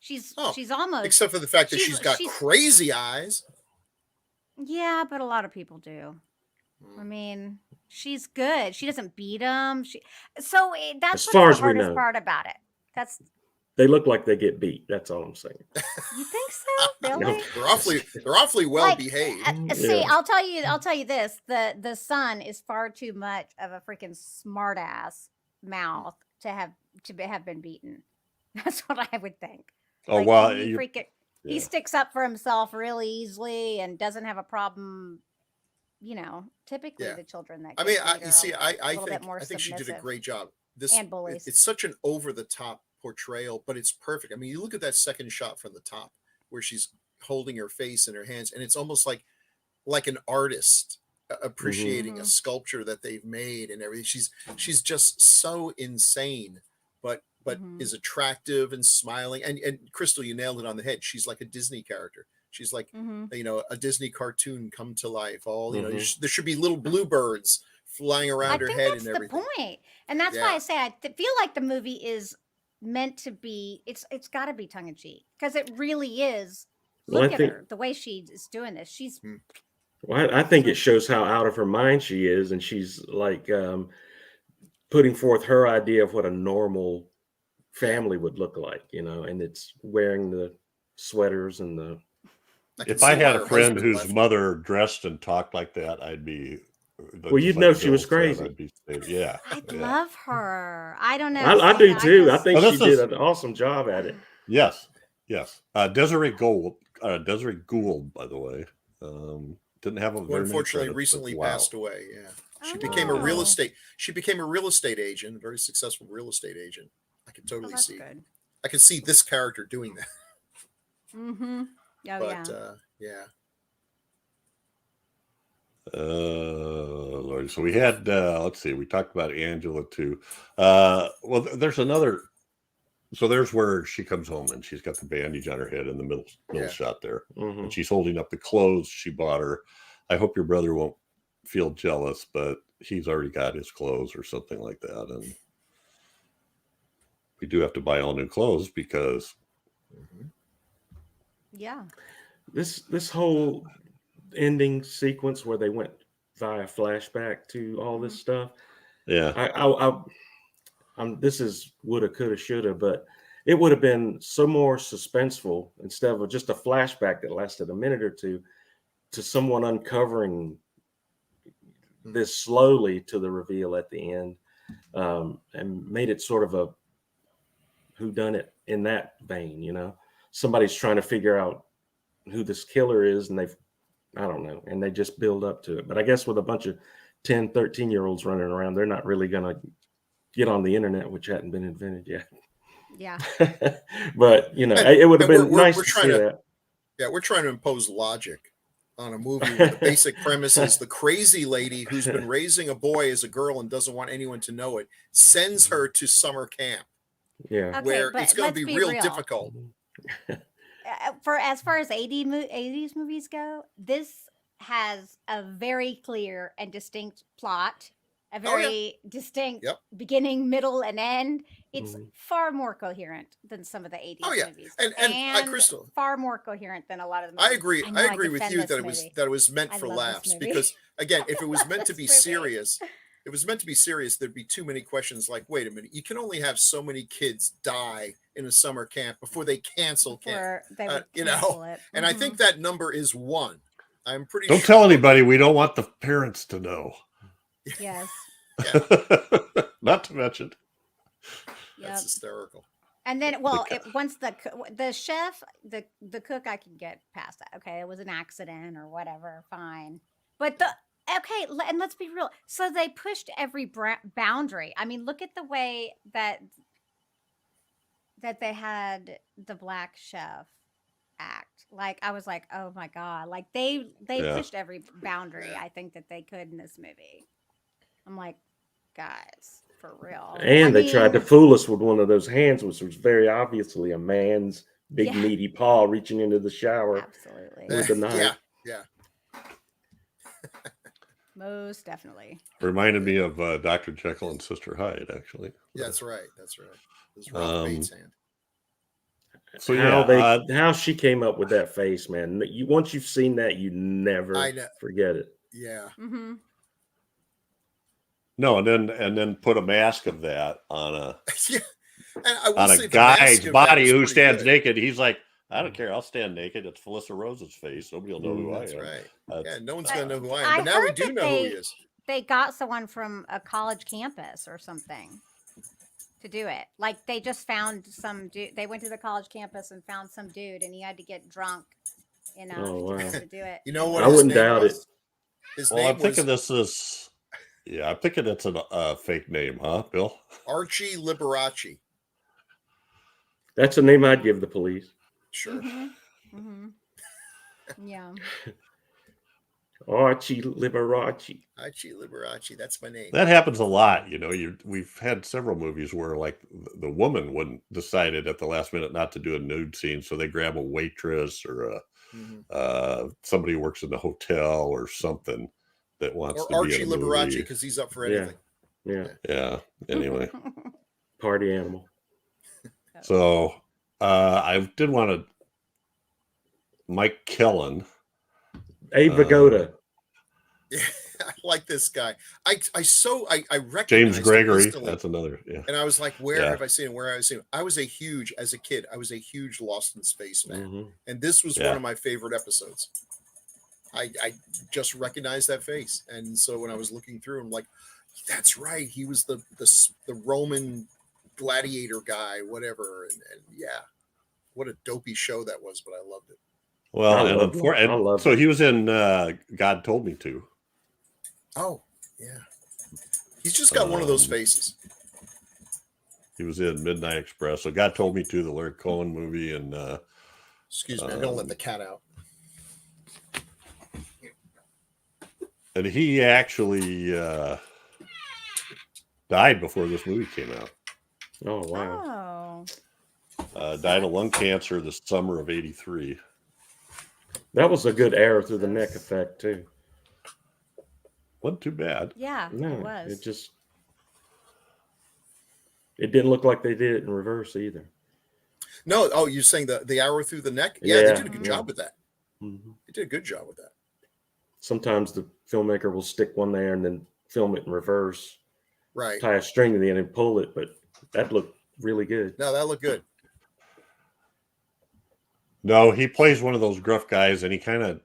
[SPEAKER 5] she's
[SPEAKER 2] Oh,
[SPEAKER 5] almost.
[SPEAKER 2] except for the fact that she's got
[SPEAKER 5] she's
[SPEAKER 2] crazy eyes.
[SPEAKER 5] Yeah, but a lot of people do. I
[SPEAKER 2] Mm.
[SPEAKER 5] mean, she's good. She doesn't beat him. So that's
[SPEAKER 3] As
[SPEAKER 5] what's
[SPEAKER 3] far
[SPEAKER 5] the
[SPEAKER 3] as we
[SPEAKER 5] hardest
[SPEAKER 3] know.
[SPEAKER 5] part about it. That's
[SPEAKER 3] They look like they get beat. That's all I'm saying.
[SPEAKER 5] you think so, Billy?
[SPEAKER 2] They're awfully well
[SPEAKER 5] Like,
[SPEAKER 2] behaved.
[SPEAKER 5] see,
[SPEAKER 3] Yeah.
[SPEAKER 5] I'll tell you this: the son is far too much of a freaking smartass mouth to have been beaten. That's what I would think.
[SPEAKER 1] Oh,
[SPEAKER 5] Like,
[SPEAKER 1] well,
[SPEAKER 5] he
[SPEAKER 1] yeah.
[SPEAKER 5] sticks up for himself really easily and doesn't have a problem. Typically
[SPEAKER 2] Yeah.
[SPEAKER 5] the children that
[SPEAKER 2] I
[SPEAKER 5] get
[SPEAKER 2] mean,
[SPEAKER 5] beat are
[SPEAKER 2] you see,
[SPEAKER 5] a little bit more
[SPEAKER 2] I think she did a
[SPEAKER 5] submissive
[SPEAKER 2] great job.
[SPEAKER 5] and bullies.
[SPEAKER 2] It's such an over the top portrayal, but it's perfect. I mean, you look at that second shot from the top where she's holding her face in her hands, and it's almost like an artist appreciating a
[SPEAKER 5] Mhm.
[SPEAKER 2] sculpture that they've made and everything. She's just so insane, but
[SPEAKER 5] Mhm.
[SPEAKER 2] is attractive and smiling. And Crystal, you nailed it on the head. She's like a Disney character. She's like
[SPEAKER 5] Mhm.
[SPEAKER 2] a Disney cartoon come to life. All
[SPEAKER 3] Mhm.
[SPEAKER 2] there should be little bluebirds flying
[SPEAKER 5] I
[SPEAKER 2] around her
[SPEAKER 5] think
[SPEAKER 2] head
[SPEAKER 5] that's
[SPEAKER 2] and
[SPEAKER 5] the
[SPEAKER 2] everything.
[SPEAKER 5] point, and that's why
[SPEAKER 2] Yeah.
[SPEAKER 5] I say feel like the movie is meant to be. It's got to be tongue in cheek because it really is.
[SPEAKER 3] Well,
[SPEAKER 5] Look
[SPEAKER 3] I
[SPEAKER 5] at
[SPEAKER 3] think-
[SPEAKER 5] her, the way she is doing this. She's
[SPEAKER 3] Well, I think it shows how out of her mind she is, and she's like putting forth her idea of what a normal family would look like, and it's wearing the sweaters and the.
[SPEAKER 2] I can
[SPEAKER 1] If I
[SPEAKER 2] see
[SPEAKER 1] had
[SPEAKER 2] why
[SPEAKER 1] a
[SPEAKER 2] her
[SPEAKER 1] friend
[SPEAKER 2] husband
[SPEAKER 1] whose
[SPEAKER 2] left.
[SPEAKER 1] mother dressed and talked like that, I'd be.
[SPEAKER 3] Well,
[SPEAKER 1] just
[SPEAKER 3] you'd
[SPEAKER 1] like
[SPEAKER 3] know she
[SPEAKER 1] Bill
[SPEAKER 3] was
[SPEAKER 1] said,
[SPEAKER 3] crazy.
[SPEAKER 1] I'd be, yeah.
[SPEAKER 5] I'd
[SPEAKER 1] yeah.
[SPEAKER 5] love her. I don't know.
[SPEAKER 3] I
[SPEAKER 5] See,
[SPEAKER 3] do too. I
[SPEAKER 5] just-
[SPEAKER 3] think
[SPEAKER 1] Oh,
[SPEAKER 3] she
[SPEAKER 1] this
[SPEAKER 3] did
[SPEAKER 1] is-
[SPEAKER 3] an awesome job at it.
[SPEAKER 1] Yes. Desiree Gould, by the way, didn't have a
[SPEAKER 2] Who
[SPEAKER 1] very many
[SPEAKER 2] unfortunately
[SPEAKER 1] credits, but
[SPEAKER 2] recently
[SPEAKER 1] wow.
[SPEAKER 2] passed away. Yeah. She
[SPEAKER 5] Oh,
[SPEAKER 2] became a real
[SPEAKER 5] no.
[SPEAKER 2] estate. She became a real estate agent, a very successful real estate agent. I could
[SPEAKER 5] Oh,
[SPEAKER 2] totally
[SPEAKER 5] that's
[SPEAKER 2] see.
[SPEAKER 5] good.
[SPEAKER 2] I can see this character doing that.
[SPEAKER 5] Mm-hmm. Oh
[SPEAKER 2] But
[SPEAKER 5] yeah.
[SPEAKER 2] yeah.
[SPEAKER 1] Lord. So we had, let's see, we talked about Angela too. Well, there's another. So there's where she comes home and she's got the bandage on her head in the middle
[SPEAKER 2] Yeah.
[SPEAKER 1] shot there,
[SPEAKER 3] Mhm.
[SPEAKER 1] and she's holding up the clothes she bought her. I hope your brother won't feel jealous, but he's already got his clothes or something like that, and we do have to buy all new clothes because
[SPEAKER 2] Mhm.
[SPEAKER 5] Yeah.
[SPEAKER 3] This whole ending sequence where they went via flashback to all this stuff.
[SPEAKER 1] yeah,
[SPEAKER 3] This is woulda, coulda, shoulda, but it would have been so more suspenseful instead of just a flashback that lasted a minute or two to someone uncovering this slowly to the reveal at the end, and made it sort of a whodunit in that vein. Somebody's trying to figure out who this killer is, and I don't know, and they just build up to it. But I guess with a bunch of 10, 13-year-olds running around, they're not really going to get on the internet, which hadn't been invented yet.
[SPEAKER 5] Yeah.
[SPEAKER 3] But, it would have
[SPEAKER 2] And
[SPEAKER 3] been
[SPEAKER 2] we're
[SPEAKER 3] nice to
[SPEAKER 2] trying
[SPEAKER 3] see
[SPEAKER 2] to-
[SPEAKER 3] that.
[SPEAKER 2] Yeah, we're trying to impose logic on a movie where the basic premise is the crazy lady who's been raising a boy as a girl and doesn't want anyone to know it sends her to summer camp
[SPEAKER 3] Yeah.
[SPEAKER 5] Okay,
[SPEAKER 2] where
[SPEAKER 5] but
[SPEAKER 2] it's going
[SPEAKER 5] let's
[SPEAKER 2] to be
[SPEAKER 5] be
[SPEAKER 2] real
[SPEAKER 5] real.
[SPEAKER 2] difficult.
[SPEAKER 5] For as far as 80s movies go, this has a very clear and distinct plot, a
[SPEAKER 2] Oh, yeah.
[SPEAKER 5] very distinct
[SPEAKER 2] Yep.
[SPEAKER 5] beginning, middle, and end. It's
[SPEAKER 3] Mhm.
[SPEAKER 5] far more coherent than some of the 80s
[SPEAKER 2] Oh, yeah.
[SPEAKER 5] movies,
[SPEAKER 2] And Crystal,
[SPEAKER 5] far more coherent than a lot of the
[SPEAKER 2] I
[SPEAKER 5] movies.
[SPEAKER 2] agree.
[SPEAKER 5] know
[SPEAKER 2] I agree with
[SPEAKER 5] defend
[SPEAKER 2] you
[SPEAKER 5] this
[SPEAKER 2] that
[SPEAKER 5] movie.
[SPEAKER 2] it was meant
[SPEAKER 5] I
[SPEAKER 2] for
[SPEAKER 5] love this
[SPEAKER 2] laughs
[SPEAKER 5] movie.
[SPEAKER 2] because again, if it was meant to
[SPEAKER 5] This
[SPEAKER 2] be
[SPEAKER 5] movie.
[SPEAKER 2] serious, it was meant to be serious, there'd be too many questions like, wait a minute, you can only have so many kids die in a summer camp before they cancel camp.
[SPEAKER 5] Or they would
[SPEAKER 2] You
[SPEAKER 5] cancel
[SPEAKER 2] know,
[SPEAKER 5] it.
[SPEAKER 2] and I think that number is 1. I'm pretty
[SPEAKER 1] Don't
[SPEAKER 2] sure.
[SPEAKER 1] tell anybody. We don't want the parents to know.
[SPEAKER 5] Yes.
[SPEAKER 1] Not to mention.
[SPEAKER 2] That's hysterical.
[SPEAKER 5] And then, well, once the chef, the cook, I can get past that. Okay, it was an accident or whatever, fine. But and let's be real. So they pushed every boundary. I mean, look at the way that they had the black chef act. Like, I was like, oh my god! Like they pushed every boundary I think that they could in this movie. I'm like, guys. For real.
[SPEAKER 3] And they tried to fool us with one of those hands, which was very obviously a man's big meaty paw reaching into the shower.
[SPEAKER 5] Absolutely.
[SPEAKER 3] With the knife.
[SPEAKER 2] Yeah.
[SPEAKER 5] Most definitely.
[SPEAKER 1] Reminded me of Dr. Jekyll and Sister Hyde, actually.
[SPEAKER 2] Yeah, that's right. It was Ralph Bates' hand.
[SPEAKER 3] So how she came up with that face, man. Once you've seen that, you never forget it.
[SPEAKER 2] Yeah.
[SPEAKER 5] Mm-hmm.
[SPEAKER 1] No, and then put a mask of that on a
[SPEAKER 2] on
[SPEAKER 1] a guy's body who stands naked. He's like, I don't care. I'll stand naked. It's Felissa Rose's face. Nobody will know who I am.
[SPEAKER 2] That's right.
[SPEAKER 1] Yeah,
[SPEAKER 2] no one's gonna know who I am. But now we do know who he is.
[SPEAKER 5] They got someone from a college campus or something to do it. Like they just found some dude. They went to the college campus and found some dude, and he had to get drunk enough to do it.
[SPEAKER 2] You know what?
[SPEAKER 3] I wouldn't doubt it.
[SPEAKER 1] I'm thinking this is. Yeah, I'm thinking it's a fake name, huh, Bill?
[SPEAKER 2] Archie Liberace.
[SPEAKER 3] That's a name I'd give the police.
[SPEAKER 2] Sure.
[SPEAKER 5] Mm-hmm. Mm-hmm. Yeah.
[SPEAKER 3] Archie Liberace.
[SPEAKER 2] Archie Liberace. That's my name.
[SPEAKER 1] That happens a lot. You know, we've had several movies where like the woman wouldn't decided at the last minute not to do a nude scene, so they grab a waitress or somebody who works in the hotel or something. That wants
[SPEAKER 2] or
[SPEAKER 1] to
[SPEAKER 2] Archie
[SPEAKER 1] be in a
[SPEAKER 2] Liberace
[SPEAKER 1] movie.
[SPEAKER 2] because he's up for anything.
[SPEAKER 3] Yeah.
[SPEAKER 1] Anyway,
[SPEAKER 3] party animal.
[SPEAKER 1] So I did want to. Mike Kellen,
[SPEAKER 3] Abe Vigoda.
[SPEAKER 2] Yeah, I like this guy. I recognize
[SPEAKER 1] James Gregory. That's another. Yeah.
[SPEAKER 2] And I was like, where have I seen him? Where have I seen him? As a kid, I was a huge Lost in Space fan, and this was one of my favorite episodes. I just recognized that face, and so when I was looking through, I'm like, "That's right, he was the Roman gladiator guy, whatever." And what a dopey show that was, but I loved it.
[SPEAKER 1] Well, so he was in God Told Me To.
[SPEAKER 2] Oh yeah, he's just got one of those faces.
[SPEAKER 1] He was in Midnight Express. So God Told Me To, the Larry Cohen movie, and
[SPEAKER 2] excuse me, I don't let the cat out.
[SPEAKER 1] And he actually died before this movie came out.
[SPEAKER 3] Oh, wow.
[SPEAKER 1] Died of lung cancer the summer of '83.
[SPEAKER 3] That was a good arrow through the neck effect, too.
[SPEAKER 1] Wasn't too bad.
[SPEAKER 5] Yeah,
[SPEAKER 3] no,
[SPEAKER 5] it was.
[SPEAKER 3] It didn't look like they did it in reverse either.
[SPEAKER 2] No, you're saying the arrow through the neck? Yeah, they did a good job with that.
[SPEAKER 3] Mm-hmm.
[SPEAKER 2] They did a good job with that.
[SPEAKER 3] Sometimes the filmmaker will stick one there and then film it in reverse.
[SPEAKER 2] Right.
[SPEAKER 3] Tie a string to the end and pull it, but that looked really good.
[SPEAKER 2] No, that looked good.
[SPEAKER 1] No, he plays one of those gruff guys, and he kind of,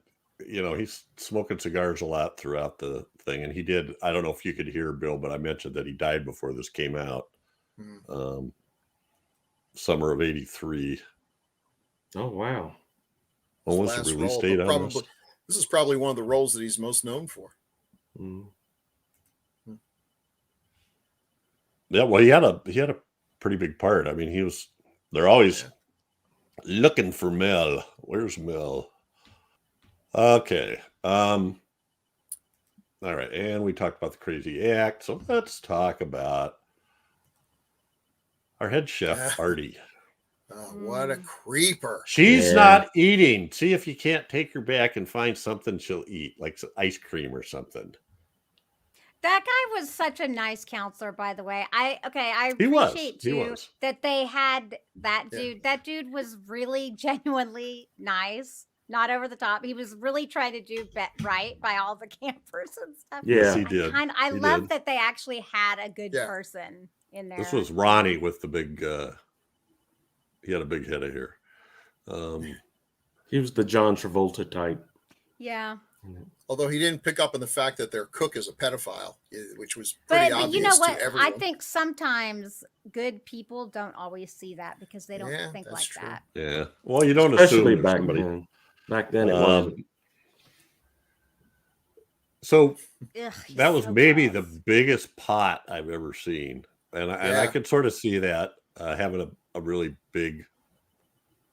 [SPEAKER 1] he's smoking cigars a lot throughout the thing. And he did, I don't know if you could hear Bill, but I mentioned that he died before this came out. Summer of '83.
[SPEAKER 3] Oh, wow.
[SPEAKER 1] What was the release date on this?
[SPEAKER 2] This is probably one of the roles that he's most known for.
[SPEAKER 1] Yeah, well, he had a pretty big part. I mean, they're always looking for Mel. Where's Mel? Okay. All right, and we talked about the crazy act, so let's talk about our head chef, Artie.
[SPEAKER 2] Oh, what a creeper.
[SPEAKER 1] She's not eating. See if you can't take her back and find something she'll eat, like ice cream or something.
[SPEAKER 5] That guy was such a nice counselor, by the way. I appreciate too that they had that dude. That dude was really genuinely nice. not over the top. He was really trying to do right by all the campers and stuff.
[SPEAKER 1] Yes,
[SPEAKER 3] Yeah.
[SPEAKER 1] he did.
[SPEAKER 5] I
[SPEAKER 1] He
[SPEAKER 5] love
[SPEAKER 1] did.
[SPEAKER 5] that they actually had a good
[SPEAKER 2] Yeah.
[SPEAKER 5] person in there.
[SPEAKER 1] This was Ronnie with the big. He had a big head of hair.
[SPEAKER 3] He was the John Travolta type.
[SPEAKER 5] Yeah.
[SPEAKER 2] Although he didn't pick up on the fact that their cook is a pedophile, which was pretty
[SPEAKER 5] But
[SPEAKER 2] obvious
[SPEAKER 5] you know what?
[SPEAKER 2] to everyone.
[SPEAKER 5] I think sometimes good people don't always see that because they don't
[SPEAKER 2] Yeah,
[SPEAKER 5] think
[SPEAKER 2] that's
[SPEAKER 5] like
[SPEAKER 2] true.
[SPEAKER 5] that.
[SPEAKER 1] Yeah. Well, you don't
[SPEAKER 3] Especially
[SPEAKER 1] assume
[SPEAKER 3] back
[SPEAKER 1] somebody.
[SPEAKER 3] then. Back then it wasn't.
[SPEAKER 1] So
[SPEAKER 5] Ugh,
[SPEAKER 1] that
[SPEAKER 5] he's
[SPEAKER 1] was
[SPEAKER 5] so
[SPEAKER 1] maybe
[SPEAKER 5] gross.
[SPEAKER 1] the biggest pot I've ever seen, and I
[SPEAKER 2] Yeah.
[SPEAKER 1] could sort of see that having a really big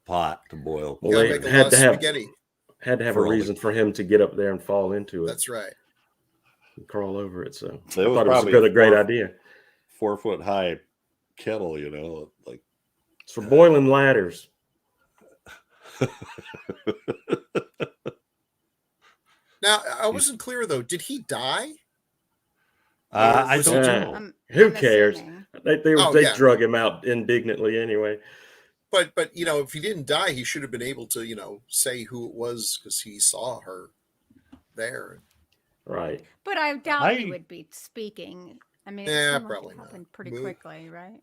[SPEAKER 1] pot to boil.
[SPEAKER 3] Well,
[SPEAKER 2] Gotta
[SPEAKER 3] they
[SPEAKER 2] make a
[SPEAKER 3] had
[SPEAKER 2] lot
[SPEAKER 3] to
[SPEAKER 2] of
[SPEAKER 3] have
[SPEAKER 2] spaghetti.
[SPEAKER 3] had to have
[SPEAKER 1] For
[SPEAKER 3] a
[SPEAKER 1] all the-
[SPEAKER 3] reason for him to get up there and fall into it
[SPEAKER 2] That's right.
[SPEAKER 3] and crawl over it. So
[SPEAKER 1] It
[SPEAKER 3] I
[SPEAKER 1] was
[SPEAKER 3] thought it was
[SPEAKER 1] probably
[SPEAKER 3] a great
[SPEAKER 1] four-
[SPEAKER 3] idea.
[SPEAKER 1] 4-foot high kettle, you know, like
[SPEAKER 3] It's for boiling ladders.
[SPEAKER 2] Now, I wasn't clear though. Did he die?
[SPEAKER 1] I
[SPEAKER 2] was
[SPEAKER 1] don't
[SPEAKER 2] he-
[SPEAKER 1] know.
[SPEAKER 3] Who
[SPEAKER 5] I'm
[SPEAKER 3] cares?
[SPEAKER 5] assuming.
[SPEAKER 3] They
[SPEAKER 2] Oh,
[SPEAKER 3] they
[SPEAKER 2] yeah.
[SPEAKER 3] drug him out indignantly anyway.
[SPEAKER 2] But if he didn't die, he should have been able to say who it was because he saw her there.
[SPEAKER 3] Right.
[SPEAKER 5] But I doubt he
[SPEAKER 1] I-
[SPEAKER 5] would be speaking. I mean,
[SPEAKER 2] Yeah,
[SPEAKER 5] it seemed like
[SPEAKER 2] probably
[SPEAKER 5] it
[SPEAKER 2] not.
[SPEAKER 5] happened pretty
[SPEAKER 2] Boo.
[SPEAKER 5] quickly, right?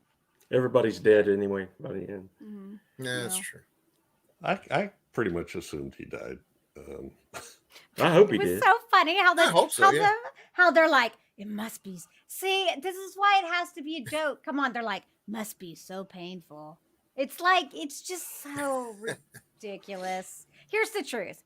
[SPEAKER 3] Everybody's dead anyway by the end.
[SPEAKER 5] Mhm.
[SPEAKER 2] Yeah, that's
[SPEAKER 5] Yeah.
[SPEAKER 2] true.
[SPEAKER 1] I pretty much assumed he died.
[SPEAKER 3] I hope he
[SPEAKER 5] It was
[SPEAKER 3] did.
[SPEAKER 5] so funny how
[SPEAKER 2] I hope so,
[SPEAKER 5] how they're like, it must be. See, this is why it has to be a joke. Come on, they're like, must be so painful. It's like it's just so ridiculous. Here's the truth.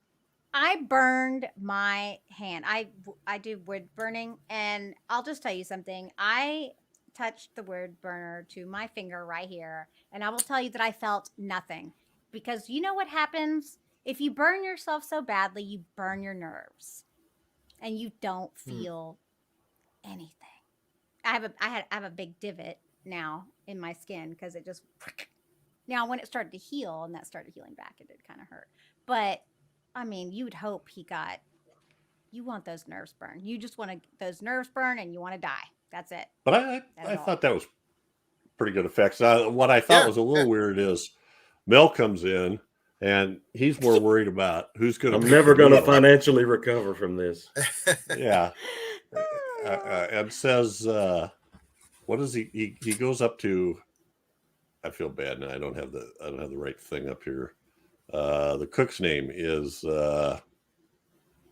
[SPEAKER 5] I burned my hand. I do wood burning, and I'll just tell you something. I touched the wood burner to my finger right here, and I will tell you that I felt nothing because you know what happens if you burn yourself so badly, you burn your nerves, and you don't feel anything. I have a big divot now in my skin because it just. Now, when it started to heal and that started healing back, it did kind of hurt. But I mean, you would hope you want those nerves burned. You just want those nerves burned and you want to die. That's it.
[SPEAKER 1] But I
[SPEAKER 5] That's all.
[SPEAKER 1] thought that was pretty good effects. What I thought
[SPEAKER 2] Yeah,
[SPEAKER 1] was a little weird is Mel comes in and he's more worried about who's going to.
[SPEAKER 3] I'm never going to financially recover from this.
[SPEAKER 1] Yeah, and says, "What is he? He goes up to." I feel bad now. I don't have the right thing up here. The cook's name is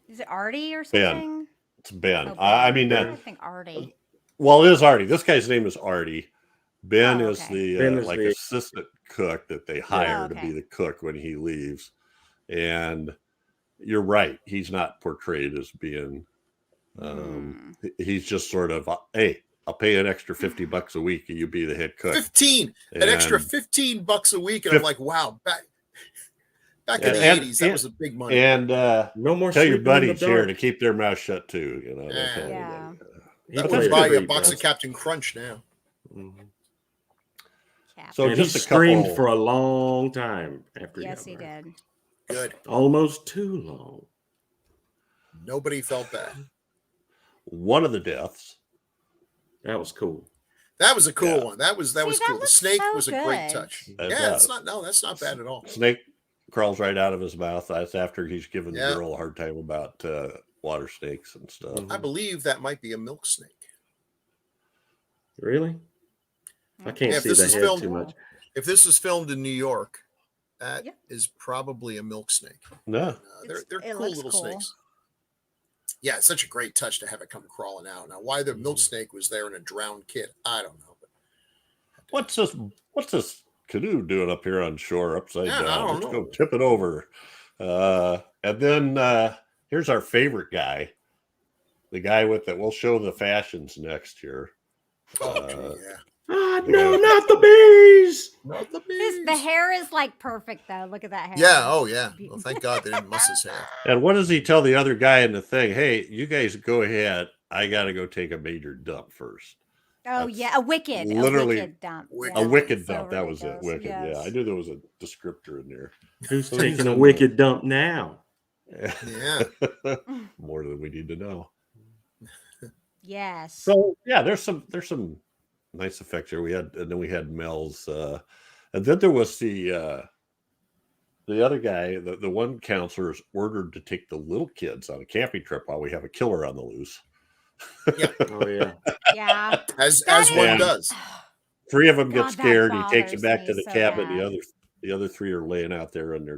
[SPEAKER 5] Is it Artie or
[SPEAKER 1] Ben.
[SPEAKER 5] something?
[SPEAKER 1] it's Ben.
[SPEAKER 5] Oh,
[SPEAKER 1] I
[SPEAKER 5] Ben.
[SPEAKER 1] mean,
[SPEAKER 5] I think Artie.
[SPEAKER 1] well, it is Artie. This guy's name is Artie. Ben
[SPEAKER 5] Oh,
[SPEAKER 1] is
[SPEAKER 5] okay.
[SPEAKER 1] the
[SPEAKER 3] Ben is
[SPEAKER 1] like
[SPEAKER 3] the-
[SPEAKER 1] assistant cook that they hire
[SPEAKER 5] Oh,
[SPEAKER 1] to
[SPEAKER 5] okay.
[SPEAKER 1] be the cook when he leaves. And you're right; he's not portrayed as being. He's just sort of, hey, I'll pay an extra $50 a week, and you be the head cook.
[SPEAKER 2] 15, an extra $15 a week, and I'm like, wow, back in the
[SPEAKER 1] And-
[SPEAKER 2] 80s, that was a big money.
[SPEAKER 1] And
[SPEAKER 3] No more
[SPEAKER 1] tell your
[SPEAKER 3] sleeping in the
[SPEAKER 1] buddies here
[SPEAKER 3] dark.
[SPEAKER 1] to keep their mouth shut too. You know, don't
[SPEAKER 2] Yeah.
[SPEAKER 1] tell
[SPEAKER 5] Yeah.
[SPEAKER 1] anybody.
[SPEAKER 3] He
[SPEAKER 2] That
[SPEAKER 3] played
[SPEAKER 2] would buy you a
[SPEAKER 3] great,
[SPEAKER 2] box
[SPEAKER 3] though.
[SPEAKER 2] of Captain Crunch now.
[SPEAKER 3] Mhm.
[SPEAKER 1] So
[SPEAKER 3] And
[SPEAKER 1] just
[SPEAKER 3] he
[SPEAKER 1] a
[SPEAKER 3] screamed
[SPEAKER 1] couple-
[SPEAKER 3] for a long time after
[SPEAKER 5] Yes,
[SPEAKER 3] got
[SPEAKER 5] he
[SPEAKER 3] burned.
[SPEAKER 5] did.
[SPEAKER 2] Good.
[SPEAKER 3] Almost too long.
[SPEAKER 2] Nobody felt that.
[SPEAKER 1] One of the deaths.
[SPEAKER 3] That was cool.
[SPEAKER 2] That was a cool
[SPEAKER 1] Yeah.
[SPEAKER 2] one. That was
[SPEAKER 5] See,
[SPEAKER 2] cool.
[SPEAKER 5] that
[SPEAKER 2] The
[SPEAKER 5] looks
[SPEAKER 2] snake
[SPEAKER 5] so
[SPEAKER 2] was a great
[SPEAKER 5] good.
[SPEAKER 2] touch.
[SPEAKER 1] It
[SPEAKER 2] Yeah,
[SPEAKER 1] does.
[SPEAKER 2] that's not bad at all.
[SPEAKER 1] Snake crawls right out of his mouth. That's after he's given
[SPEAKER 2] Yeah.
[SPEAKER 1] the girl a hard time about water snakes and stuff.
[SPEAKER 3] Mhm.
[SPEAKER 2] I believe that might be a milk snake.
[SPEAKER 3] Really? I can't
[SPEAKER 2] Yeah, if
[SPEAKER 3] see
[SPEAKER 2] this
[SPEAKER 3] the
[SPEAKER 2] is
[SPEAKER 3] head
[SPEAKER 2] filmed-
[SPEAKER 3] too much.
[SPEAKER 2] If this is filmed in New York, that
[SPEAKER 5] Yep.
[SPEAKER 2] is probably a milk snake.
[SPEAKER 1] No,
[SPEAKER 2] They're
[SPEAKER 5] It
[SPEAKER 2] cool
[SPEAKER 5] looks
[SPEAKER 2] little
[SPEAKER 5] cool.
[SPEAKER 2] snakes. Yeah, it's such a great touch to have it come crawling out. Now, why the milk snake was there in a drowned kid, I don't know. But
[SPEAKER 1] what's this canoe doing up here on shore upside
[SPEAKER 2] Yeah, I
[SPEAKER 1] down?
[SPEAKER 2] don't
[SPEAKER 1] Let's
[SPEAKER 2] know.
[SPEAKER 1] go tip it over. And then here's our favorite guy, the guy with that. We'll show the fashions next year.
[SPEAKER 2] oh, yeah,
[SPEAKER 3] Ah, no, not the bees.
[SPEAKER 2] not the
[SPEAKER 5] The
[SPEAKER 2] bees.
[SPEAKER 5] hair is like perfect though. Look at that hair.
[SPEAKER 2] Yeah, oh yeah. Well, thank God they didn't muss his hair.
[SPEAKER 1] And what does he tell the other guy in the thing? Hey, you guys go ahead. I got to go take a major dump first.
[SPEAKER 5] Oh
[SPEAKER 1] That's
[SPEAKER 5] yeah, a wicked
[SPEAKER 1] literally
[SPEAKER 5] dump.
[SPEAKER 2] wicked.
[SPEAKER 1] A
[SPEAKER 5] Yeah,
[SPEAKER 1] wicked
[SPEAKER 5] so
[SPEAKER 1] dump. That was it.
[SPEAKER 5] ridiculous.
[SPEAKER 1] Wicked. Yeah, I
[SPEAKER 5] Yes.
[SPEAKER 1] knew there was a descriptor in there.
[SPEAKER 3] Who's
[SPEAKER 1] So he's
[SPEAKER 3] taking a
[SPEAKER 1] in
[SPEAKER 3] wicked dump now?
[SPEAKER 2] Yeah.
[SPEAKER 1] More than we need to know.
[SPEAKER 5] Yes.
[SPEAKER 1] So yeah, there's some nice effects here. We had Mel's, and then there was the the other guy, the one counselor is ordered to take the little kids on a camping trip while we have a killer on the loose.
[SPEAKER 3] Oh yeah.
[SPEAKER 5] Yeah.
[SPEAKER 2] As
[SPEAKER 5] That
[SPEAKER 2] one
[SPEAKER 1] is-
[SPEAKER 2] does.
[SPEAKER 1] 3 of them get
[SPEAKER 5] God, that
[SPEAKER 1] scared. He takes them
[SPEAKER 5] bothers
[SPEAKER 1] back
[SPEAKER 5] me
[SPEAKER 1] to the
[SPEAKER 5] so
[SPEAKER 1] cabin.
[SPEAKER 5] bad.
[SPEAKER 1] The other 3 are laying out there, and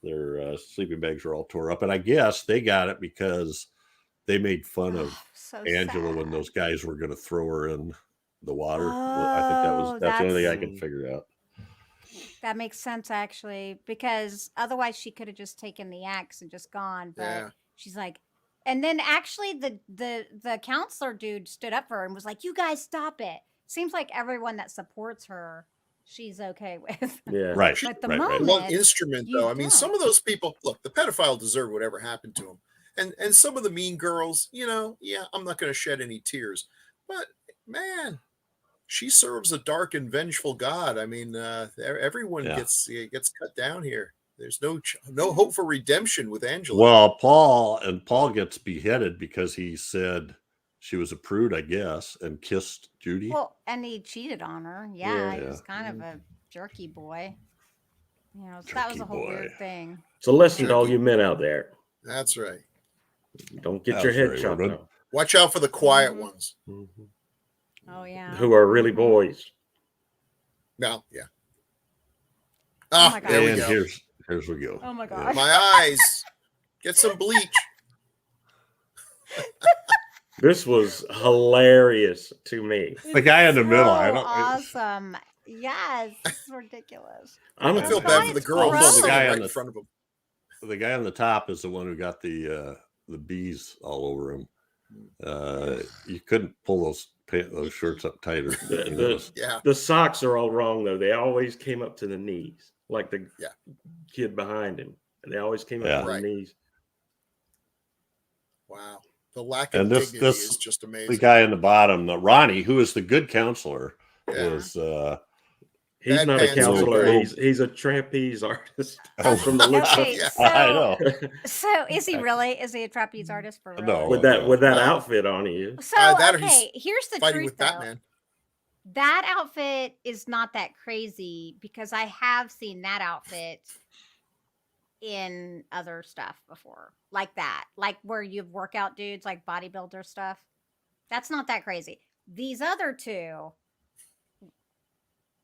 [SPEAKER 1] their sleeping bags are all tore up. And I guess they got it because they made fun of
[SPEAKER 5] So
[SPEAKER 1] Angela when
[SPEAKER 5] sad.
[SPEAKER 1] those guys were going to throw her in the water. I think that's the only thing I could figure out.
[SPEAKER 5] That makes sense actually, because otherwise she could have just taken the axe and just gone. But
[SPEAKER 2] Yeah.
[SPEAKER 5] she's like, and then actually the counselor dude stood up for her and was like, "You guys stop it." Seems like everyone that supports her, she's okay with.
[SPEAKER 3] Yeah.
[SPEAKER 1] Right.
[SPEAKER 5] But the
[SPEAKER 1] right, right.
[SPEAKER 2] One
[SPEAKER 5] moment
[SPEAKER 2] instrument,
[SPEAKER 5] you
[SPEAKER 2] though. I mean, some
[SPEAKER 5] don't.
[SPEAKER 2] of those people, look, the pedophile deserve whatever happened to him. And some of the mean girls, yeah, I'm not going to shed any tears. But man, she serves a dark and vengeful God. I mean, everyone
[SPEAKER 1] Yeah.
[SPEAKER 2] gets cut down here. There's no hope for redemption with Angela.
[SPEAKER 1] Well, Paul gets beheaded because he said she was a prude, I guess, and kissed Judy.
[SPEAKER 5] Well, and he cheated on her.
[SPEAKER 3] Yeah.
[SPEAKER 5] He was kind of a jerky boy. So that was
[SPEAKER 1] Jerky
[SPEAKER 5] a whole
[SPEAKER 1] boy.
[SPEAKER 5] weird thing.
[SPEAKER 3] So listen to all
[SPEAKER 2] Jerky.
[SPEAKER 3] you men out there.
[SPEAKER 2] That's right.
[SPEAKER 3] Don't get
[SPEAKER 1] That
[SPEAKER 3] your
[SPEAKER 1] was
[SPEAKER 3] head
[SPEAKER 1] very
[SPEAKER 3] chopped
[SPEAKER 1] morbid.
[SPEAKER 3] off.
[SPEAKER 2] Watch out for the quiet
[SPEAKER 5] Mhm.
[SPEAKER 2] ones.
[SPEAKER 5] Oh yeah.
[SPEAKER 3] Who are really boys.
[SPEAKER 2] Now, yeah.
[SPEAKER 5] Oh my
[SPEAKER 2] There we
[SPEAKER 1] And
[SPEAKER 2] go.
[SPEAKER 1] here's we go.
[SPEAKER 5] Oh my
[SPEAKER 1] Yeah.
[SPEAKER 5] gosh.
[SPEAKER 2] My eyes. Get some bleach.
[SPEAKER 3] This was hilarious to me.
[SPEAKER 1] The guy in the middle, I
[SPEAKER 5] So
[SPEAKER 1] don't.
[SPEAKER 5] awesome. Yes, it's ridiculous.
[SPEAKER 3] I'm
[SPEAKER 2] I feel
[SPEAKER 5] God,
[SPEAKER 2] bad for the
[SPEAKER 5] it's
[SPEAKER 2] girl who's
[SPEAKER 1] Also, the
[SPEAKER 2] sitting
[SPEAKER 1] guy
[SPEAKER 2] right
[SPEAKER 1] on
[SPEAKER 2] in
[SPEAKER 1] the-
[SPEAKER 2] front of him.
[SPEAKER 1] The guy on the top is the one who got the bees all over him. You couldn't pull those shirts up tighter.
[SPEAKER 2] Yeah.
[SPEAKER 3] The socks are all wrong though. They always came up to the knees, like the
[SPEAKER 2] Yeah.
[SPEAKER 3] kid behind him. They always came up
[SPEAKER 1] Yeah.
[SPEAKER 3] to the
[SPEAKER 2] Right.
[SPEAKER 3] knees.
[SPEAKER 2] Wow. The lack of
[SPEAKER 1] And this
[SPEAKER 2] dignity is just amazing.
[SPEAKER 1] the guy in the bottom, Ronnie, who is the good counselor,
[SPEAKER 2] Yeah.
[SPEAKER 1] is
[SPEAKER 3] He's
[SPEAKER 2] Bad
[SPEAKER 3] not a
[SPEAKER 2] pants are
[SPEAKER 3] counselor.
[SPEAKER 2] great.
[SPEAKER 3] He's a trapeze artist.
[SPEAKER 1] Oh,
[SPEAKER 3] From the looks
[SPEAKER 5] Okay,
[SPEAKER 2] Yeah.
[SPEAKER 1] I know.
[SPEAKER 5] so is he really? Is he a trapeze artist for real?
[SPEAKER 1] No.
[SPEAKER 3] with that
[SPEAKER 2] Well,
[SPEAKER 3] outfit on, he is.
[SPEAKER 5] So
[SPEAKER 2] that or he's
[SPEAKER 5] okay, here's the
[SPEAKER 2] fighting
[SPEAKER 5] truth
[SPEAKER 2] with
[SPEAKER 5] though.
[SPEAKER 2] Batman.
[SPEAKER 5] That outfit is not that crazy because I have seen that outfit in other stuff before, like that, like where you've workout dudes, like bodybuilder stuff. That's not that crazy. These other two,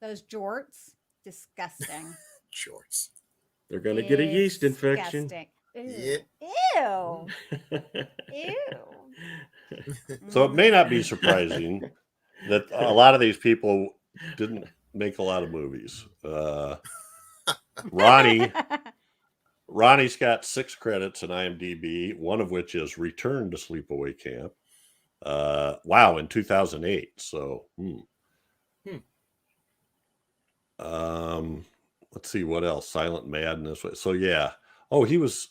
[SPEAKER 5] those jorts, disgusting.
[SPEAKER 2] Shorts.
[SPEAKER 3] They're gonna get a yeast infection.
[SPEAKER 5] Disgusting.
[SPEAKER 2] Yeah.
[SPEAKER 5] Ew. Ew.
[SPEAKER 1] So it may not be surprising that a lot of these people didn't make a lot of movies. Ronnie's got 6 credits in IMDb, one of which is Return to Sleepaway Camp. Wow, in 2008. So, let's see what else. Silent Madness. So yeah. Oh, he was.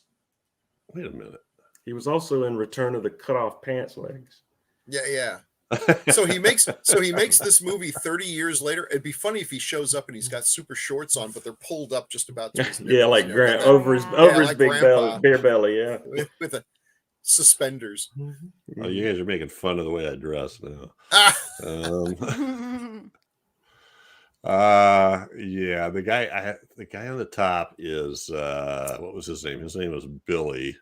[SPEAKER 1] Wait a minute.
[SPEAKER 3] He was also in Return of the Cut Off Pants Legs.
[SPEAKER 2] Yeah. So he makes this movie 30 years later. It'd be funny if he shows up and he's got super shorts on, but they're pulled up just about to his nipples,
[SPEAKER 3] Yeah, like
[SPEAKER 2] you know, got
[SPEAKER 3] over his
[SPEAKER 2] like
[SPEAKER 3] big
[SPEAKER 2] Grandpa.
[SPEAKER 3] beer belly. Yeah.
[SPEAKER 2] with the suspenders.
[SPEAKER 1] Oh, you guys are making fun of the way I dress now. Yeah, the guy on the top is what was his name? His name was Billy.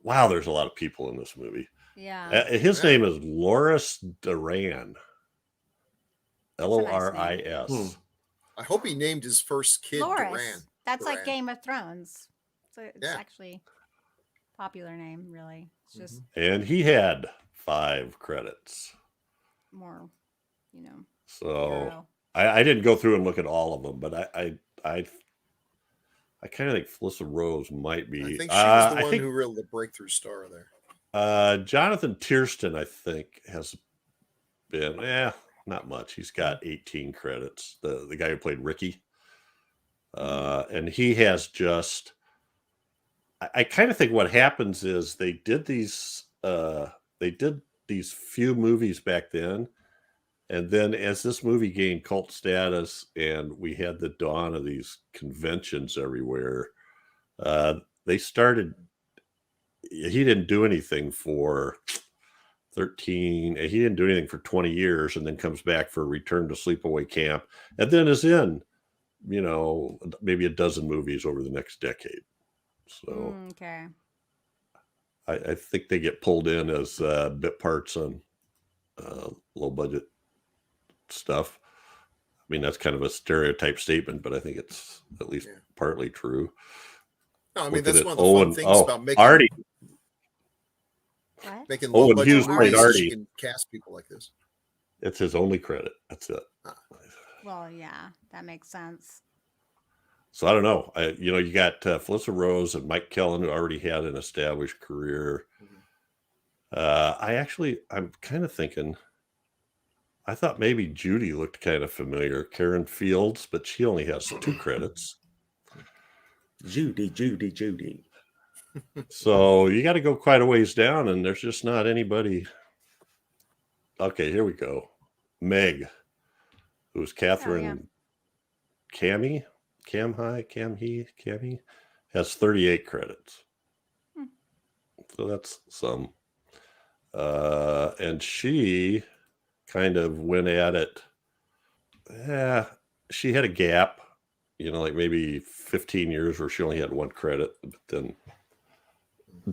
[SPEAKER 1] Wow, there's a lot of people in this movie.
[SPEAKER 5] Yeah.
[SPEAKER 1] His name is Loris Duran.
[SPEAKER 5] That's a nice
[SPEAKER 1] Loris.
[SPEAKER 2] I hope he named his first kid
[SPEAKER 5] Loris.
[SPEAKER 2] Duran.
[SPEAKER 5] That's like
[SPEAKER 2] Duran.
[SPEAKER 5] Game of Thrones. So it's
[SPEAKER 2] Yeah.
[SPEAKER 5] actually a popular name, really. It's just
[SPEAKER 1] And he had 5 credits.
[SPEAKER 5] more,
[SPEAKER 1] So
[SPEAKER 5] hero.
[SPEAKER 1] I didn't go through and look at all of them, but I kind of think Felissa Rose might be.
[SPEAKER 2] I think she was the
[SPEAKER 1] I
[SPEAKER 2] one
[SPEAKER 1] think
[SPEAKER 2] who really the breakthrough star there.
[SPEAKER 1] Jonathan Tiersten, I think, has been not much. He's got 18 credits. The guy who played Ricky, and he has just. I kind of think what happens is they did these few movies back then, and then as this movie gained cult status and we had the dawn of these conventions everywhere, they started. He didn't do anything for 13. He didn't do anything for 20 years, and then comes back for Return to Sleepaway Camp, and then is in maybe a dozen movies over the next decade. So
[SPEAKER 5] Okay.
[SPEAKER 1] I think they get pulled in as bit parts on low budget stuff. I mean, that's kind of a stereotype statement, but I think it's at least partly true.
[SPEAKER 2] No, I mean,
[SPEAKER 1] Look
[SPEAKER 2] that's
[SPEAKER 1] at
[SPEAKER 2] one
[SPEAKER 1] it.
[SPEAKER 2] of the fun things about making
[SPEAKER 1] Artie.
[SPEAKER 5] What?
[SPEAKER 2] low
[SPEAKER 1] Owen
[SPEAKER 2] budget
[SPEAKER 1] Hughes played
[SPEAKER 2] movies.
[SPEAKER 1] Artie.
[SPEAKER 2] You can cast people like this.
[SPEAKER 1] It's his only credit. That's it.
[SPEAKER 5] Well, yeah, that makes sense.
[SPEAKER 1] So I don't know. You got Felissa Rose and Mike Kellen, who already had an established career. I'm kind of thinking, I thought maybe Judy looked kind of familiar. Karen Fields, but she only has 2 credits.
[SPEAKER 3] Judy.
[SPEAKER 1] So you got to go quite a ways down, and there's just not anybody. Okay, here we go. Meg, who's Catherine Cammy, has 38 credits. So that's some. And she kind of went at it. Yeah, she had a gap, like maybe 15 years where she only had 1 credit, but then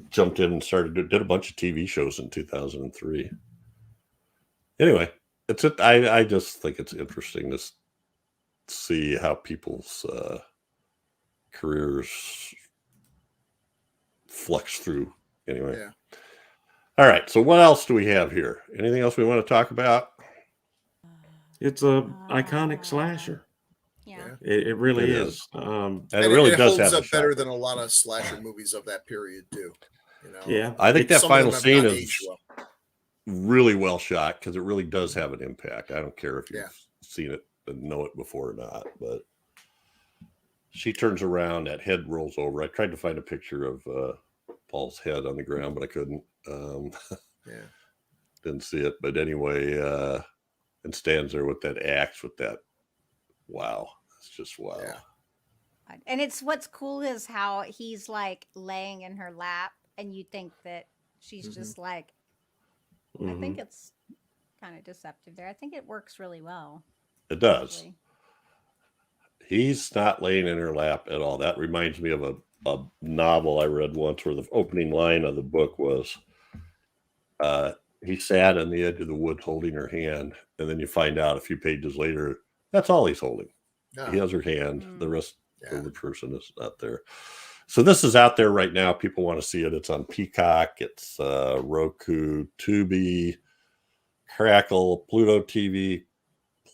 [SPEAKER 1] jumped in and did a bunch of TV shows in 2003. Anyway, I just think it's interesting to see how people's careers flux through. Anyway.
[SPEAKER 2] Yeah.
[SPEAKER 1] All right. So what else do we have here? Anything else we want to talk about?
[SPEAKER 3] It's a iconic slasher.
[SPEAKER 5] Yeah.
[SPEAKER 3] It really
[SPEAKER 1] It
[SPEAKER 3] is.
[SPEAKER 1] And it really does
[SPEAKER 2] holds
[SPEAKER 1] have
[SPEAKER 2] up better
[SPEAKER 1] shocker.
[SPEAKER 2] than a lot of slasher movies of that period too.
[SPEAKER 3] Yeah.
[SPEAKER 1] I think that
[SPEAKER 2] Some of
[SPEAKER 1] final
[SPEAKER 2] them have
[SPEAKER 1] scene
[SPEAKER 2] not
[SPEAKER 1] is
[SPEAKER 2] aged well.
[SPEAKER 1] really well shot because it really does have an impact. I don't care if you've
[SPEAKER 2] Yeah.
[SPEAKER 1] seen it and know it before or not, but she turns around, that head rolls over. I tried to find a picture of Paul's head on the ground, but I couldn't. Didn't see it. But anyway, and stands there with that axe with that. Wow. It's just wow.
[SPEAKER 2] Yeah.
[SPEAKER 5] And it's what's cool is how he's like laying in her lap, and you think that she's just like, I think it's kind of deceptive there. I think it works really well.
[SPEAKER 1] It does.
[SPEAKER 5] Actually.
[SPEAKER 1] He's not laying in her lap at all. That reminds me of a novel I read once where the opening line of the book was, he sat on the edge of the wood holding her hand. And then you find out a few pages later, that's all he's holding. He has her hand. The rest of the person is not there. So this is out there right now. People want to see it. It's on Peacock. It's Roku, Tubi, Crackle, Pluto TV,